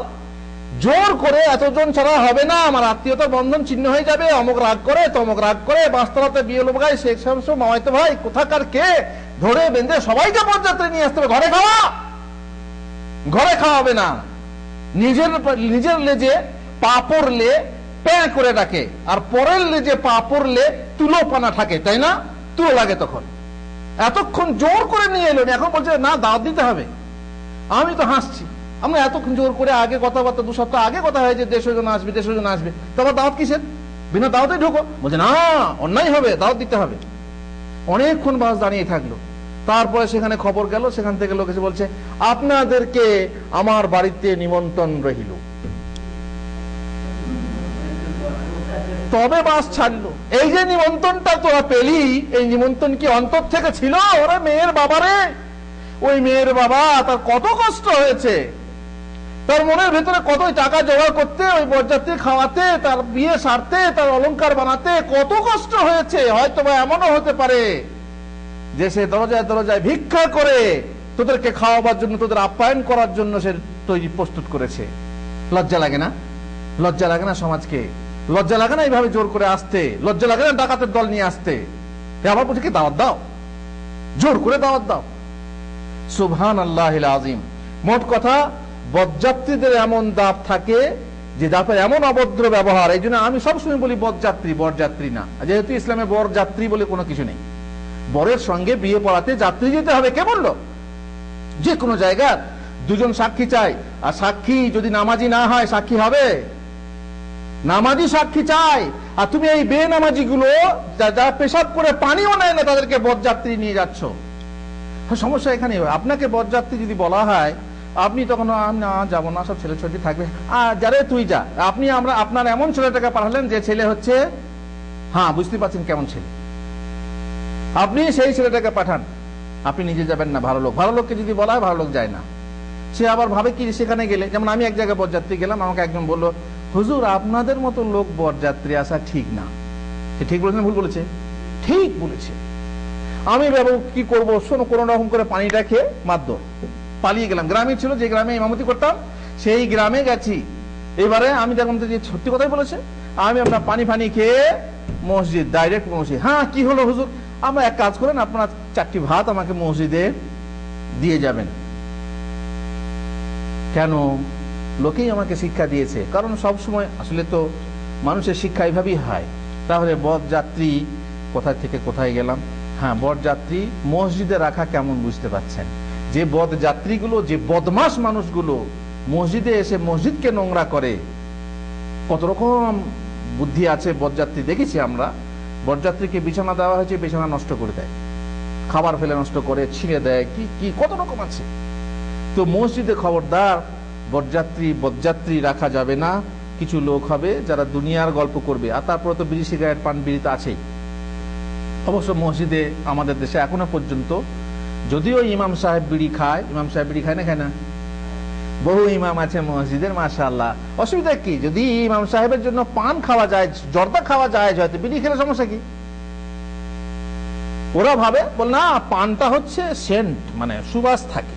জোর করে এতজন ছাড়া হবে না, আমার আত্মীয়তার বন্ধন ছিন্ন হয়ে যাবে, অমুক রাগ করে তমুক রাগ করে, বাঁশতলাতে বিয়ে লোকাই শেখ শামসু মামাইতো ভাই কোথাকার কে ধরে বেঁধে সবাইকে পদযাত্রায় নিয়ে আসতে হবে। ঘরে খাওয়া, ঘরে খাওয়াবে না। নিজের লেজে পা পড়লে প্যাঁ করে ডাকে, আর পরের লেজে পা পড়লে তুলো পানা থাকে, তাই না? তুলো লাগে তখন। এতক্ষণ জোর করে নিয়ে এলেন, এখন বলছে না দাওয়াত দিতে হবে। আমি তো হাসছি, আমরা এতক্ষণ জোর করে আগে কথাবার্তা 2 সপ্তাহ আগে কথা হয় যে 150 জন আসবে, 150 জন আসবে, তারপর দাওয়াত কিসের? বিনা দাওয়াতে ঢুকো। বলছে না অন্যায় হবে, দাওয়াত দিতে হবে। অনেকক্ষণ বাস দাঁড়িয়ে থাকলো, তারপরে সেখানে খবর গেল, সেখান থেকে লোক এসে বলছে আপনাদেরকে আমার বাড়িতে নিমন্ত্রণ রহিল। তবে বাস ছাড়লো। এই যে নিমন্ত্রণটা তোরা পেলি, এই নিমন্ত্রণ কি অন্তর থেকে ছিল? ওরা মেয়ের বাবারে, ওই মেয়ের বাবা তার কত কষ্ট হয়েছে, তার মনের ভেতরে কত টাকা জোগাড় করতে, ওই বরযাত্রী খাওয়াতে, তার বিয়ে সারতে, তার অলংকার বানাতে কত কষ্ট হয়েছে। হয়তো বা এমনও হতে পারে যে সে দরজায় দরজায় ভিক্ষা করে তোদেরকে খাওয়াবার জন্য, তোদের আপ্যায়ন করার জন্য সে তৈরি প্রস্তুত করেছে। লজ্জা লাগে না? লজ্জা লাগে না সমাজকে? লজ্জা লাগে না এইভাবে জোর করে আসতে? লজ্জা লাগে না ডাকাতের দল নিয়ে আসতে? আবার বলছে কি দাওয়াত দাও, জোর করে দাওয়াত দাও। সুবহানাল্লাহিল আযীম। মোট কথা, বরযাত্রীদের এমন দাপ থাকে যে দাপের এমন অভদ্র ব্যবহার। এই জন্য আমি সবসময় বলি বরযাত্রী, বরযাত্রী না। যেহেতু ইসলামে বরযাত্রী বলে কোনো কিছু নেই। বরের সঙ্গে বিয়ে পড়াতে যাত্রী যেতে হবে, কে বললো? যে কোনো জায়গার 2 জন সাক্ষী চাই, আর সাক্ষী যদি নামাজি না হয় সাক্ষী হবে? নামাজি সাক্ষী চাই। আর তুমি এই বেনামাজি গুলো যারা পেশাব করে পানিও নেয় না, তাদেরকে বরযাত্রী নিয়ে যাচ্ছ। সমস্যা এখানে। আপনাকে বরযাত্রী যদি বলা হয়, আপনি তখন না যাবো না, সব ছেলে ছোটি থাকবে, আর যারে তুই যা। আমরা আপনার এমন ছেলেটাকে পাঠালেন যে ছেলে হচ্ছে, হ্যাঁ বুঝতে পারছেন কেমন ছেলে, আপনি সেই ছেলেটাকে পাঠান, আপনি নিজে যাবেন না। ভালো লোক, ভালো লোককে যদি বলা হয় ভালো লোক যায় না। সে আবার ভাবে কি সেখানে গেলে, যেমন আমি এক জায়গায় বরযাত্রী গেলাম, আমাকে একজন বললো হুজুর আপনাদের মতো লোক বরযাত্রী আসা ঠিক না। সে ঠিক বলেছে না ভুল বলেছে? ঠিক বলেছে। আমি বাবু কি করবো, শোনো, কোন রকম করে পানিটা খেয়ে মারধর পালিয়ে গেলাম। গ্রামে ছিল, যে গ্রামে ইমামতি করতাম সেই গ্রামে গেছি। এবারে আমি দেখলাম যে সত্যি কথাই বলেছে। আমি আপনার পানি ফানি খেয়ে মসজিদ, ডাইরেক্ট মসজিদ। হ্যাঁ কি হলো হুজুর? আমরা এক কাজ করেন, আপনার 4টি ভাত আমাকে মসজিদে দিয়ে যাবেন। কেন? লোকেই আমাকে শিক্ষা দিয়েছে। কারণ সব সময় আসলে তো মানুষের শিক্ষা এইভাবেই হয়। তাহলে বরযাত্রী কোথায় থেকে কোথায় গেলাম। হ্যাঁ, বরযাত্রী মসজিদে রাখা কেমন বুঝতে পাচ্ছেন? যে বরযাত্রীগুলো, যে বদমাশ মানুষগুলো মসজিদে এসে মসজিদকে নোংরা করে, কত রকম বুদ্ধি আছে বরযাত্রী। দেখেছি আমরা, বরযাত্রীকে বিছানা দেওয়া হয়েছে, বিছানা নষ্ট করে দেয়, খাবার ফেলে নষ্ট করে, ছিঁড়ে দেয়, কি কি কত রকম আছে। তো মসজিদে খবরদার বরযাত্রী রাখা যাবে না। কিছু লোক হবে যারা দুনিয়ার গল্প করবে, আর তারপরে তো বিড়ি সিগারেট পান বিড়ি তো আছেই। অবশ্য মসজিদে আমাদের দেশে এখনো পর্যন্ত, যদিও ইমাম সাহেব বিড়ি খায়, ইমাম সাহেব বিড়ি খায় না, খায় না? বহু ইমাম আছে মসজিদের, মাশাআল্লাহ। অসুবিধা কি? যদি ইমাম সাহেবের জন্য পান খাওয়া যায়, জর্দা খাওয়া যায়, হয়তো বিড়ি খেলে সমস্যা কি? ওরা ভাবে বল না, পানটা হচ্ছে সেন্ট, মানে সুবাস থাকে,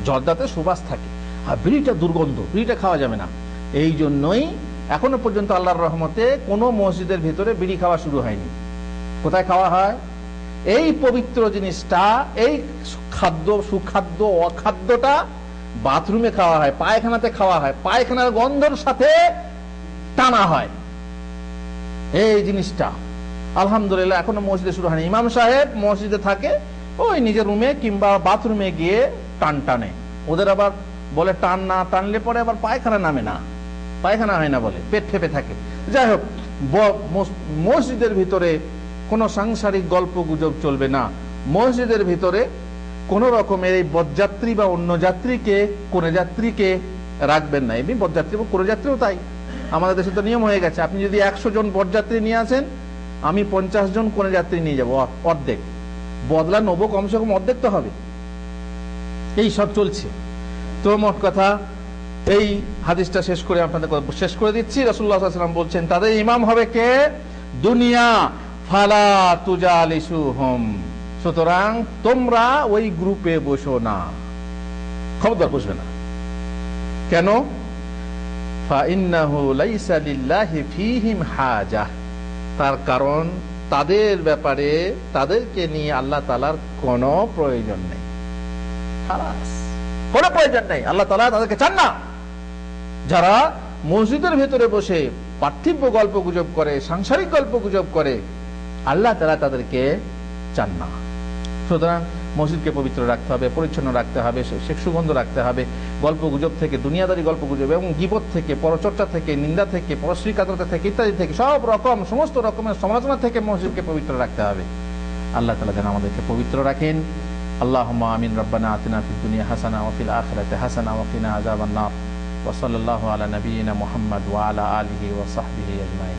জর্দাতে সুবাস থাকে, আর বিড়িটা দুর্গন্ধ, বিড়িটা খাওয়া যাবে না। এই জন্যই এখনো পর্যন্ত আল্লাহর রহমতে কোনো মসজিদের ভিতরে বিড়ি খাওয়া শুরু হয়নি। কোথায় খাওয়া হয়? এই পবিত্র জিনিসটা, এই খাদ্য, সুখাদ্য অখাদ্যটা বাথরুমে খাওয়া হয়, পায়খানাতে খাওয়া হয়, পায়খানার গন্ধের সাথে টানা হয় এই জিনিসটা। আলহামদুলিল্লাহ এখনো মসজিদে শুরু হয়নি। ইমাম সাহেব মসজিদে থাকে, ওই নিজের রুমে কিংবা বাথরুমে গিয়ে টান টানে। ওদের আবার বলে টান না টানলে পরে আবার পায়খানা নামে না, পায়খানা হয় না বলে, পেট ফেপে থাকে। যাই হোক, মসজিদের ভিতরে কোনো সাংসারিক গল্প গুজব চলবে না। মসজিদের ভিতরে কোন রকমের এই বরযাত্রী বা অন্য যাত্রীকে, কোন যাত্রীকে রাখবেন না। এমনি বরযাত্রী বা কোন যাত্রীও তাই। আমাদের দেশে তো নিয়ম হয়ে গেছে, আপনি যদি 100 জন বরযাত্রী নিয়ে আসেন, আমি 50 জন কোন যাত্রী নিয়ে যাবো, অর্ধেক বদলা নেবো, কমসে কম অর্ধেক তো হবে। এই সব চলছে। তো মোট কথা, এই হাদিসটা শেষ করে আপনাদের শেষ করে দিচ্ছি। রাসূলুল্লাহ সাল্লাল্লাহু আলাইহি ওয়াসাল্লাম বলছেন, তাদের ইমাম হবে কে? দুনিয়া। ফালা তুজালিসুহুম, সুতরাং তোমরা ওই গ্রুপে বসো না, খবরদার বসবে না। কেন? ফাইন্নাহু লাইসা লিল্লাহি ফীহিম হাজাহ, তার কারণ তাদের ব্যাপারে, তাদেরকে নিয়ে আল্লাহ তাআলার কোনো প্রয়োজন নেই। খালাস, কোনো প্রয়োজন নেই, আল্লাহ তাআলা তাদেরকে চান না। যারা মসজিদের ভেতরে বসে পার্থিব গল্প গুজব করে, সাংসারিক গল্প গুজব করে, আল্লাহ তাআলা তাদেরকে চান না। সুতরাং মসজিদকে পবিত্র রাখতে হবে, পরিচ্ছন্ন রাখতে হবে, সুগন্ধ রাখতে হবে, গল্প গুজব থেকে, দুনিয়াদারি গল্প গুজব এবং গীবত থেকে, পরচর্চা থেকে, নিন্দা থেকে, পরশ্রীকাতরতা থেকে, ইত্যাদি থেকে, সব রকম সমস্ত রকমের সমালোচনা থেকে মসজিদকে পবিত্র রাখতে হবে। আল্লাহ তাআলা যেন আমাদেরকে পবিত্র রাখেন। আল্লাহুম্মা আমিন। রব্বানা আতিনা ফিদ দুনিয়া হাসানা ওয়া ফিল আখিরাতি হাসানা ওয়া কিনা আযাবান নার। ওয়া সাল্লাল্লাহু আলা নাবিয়িনা মুহাম্মদ ওয়া আলা আলিহি ওয়া সাহবিহি আজমাইন।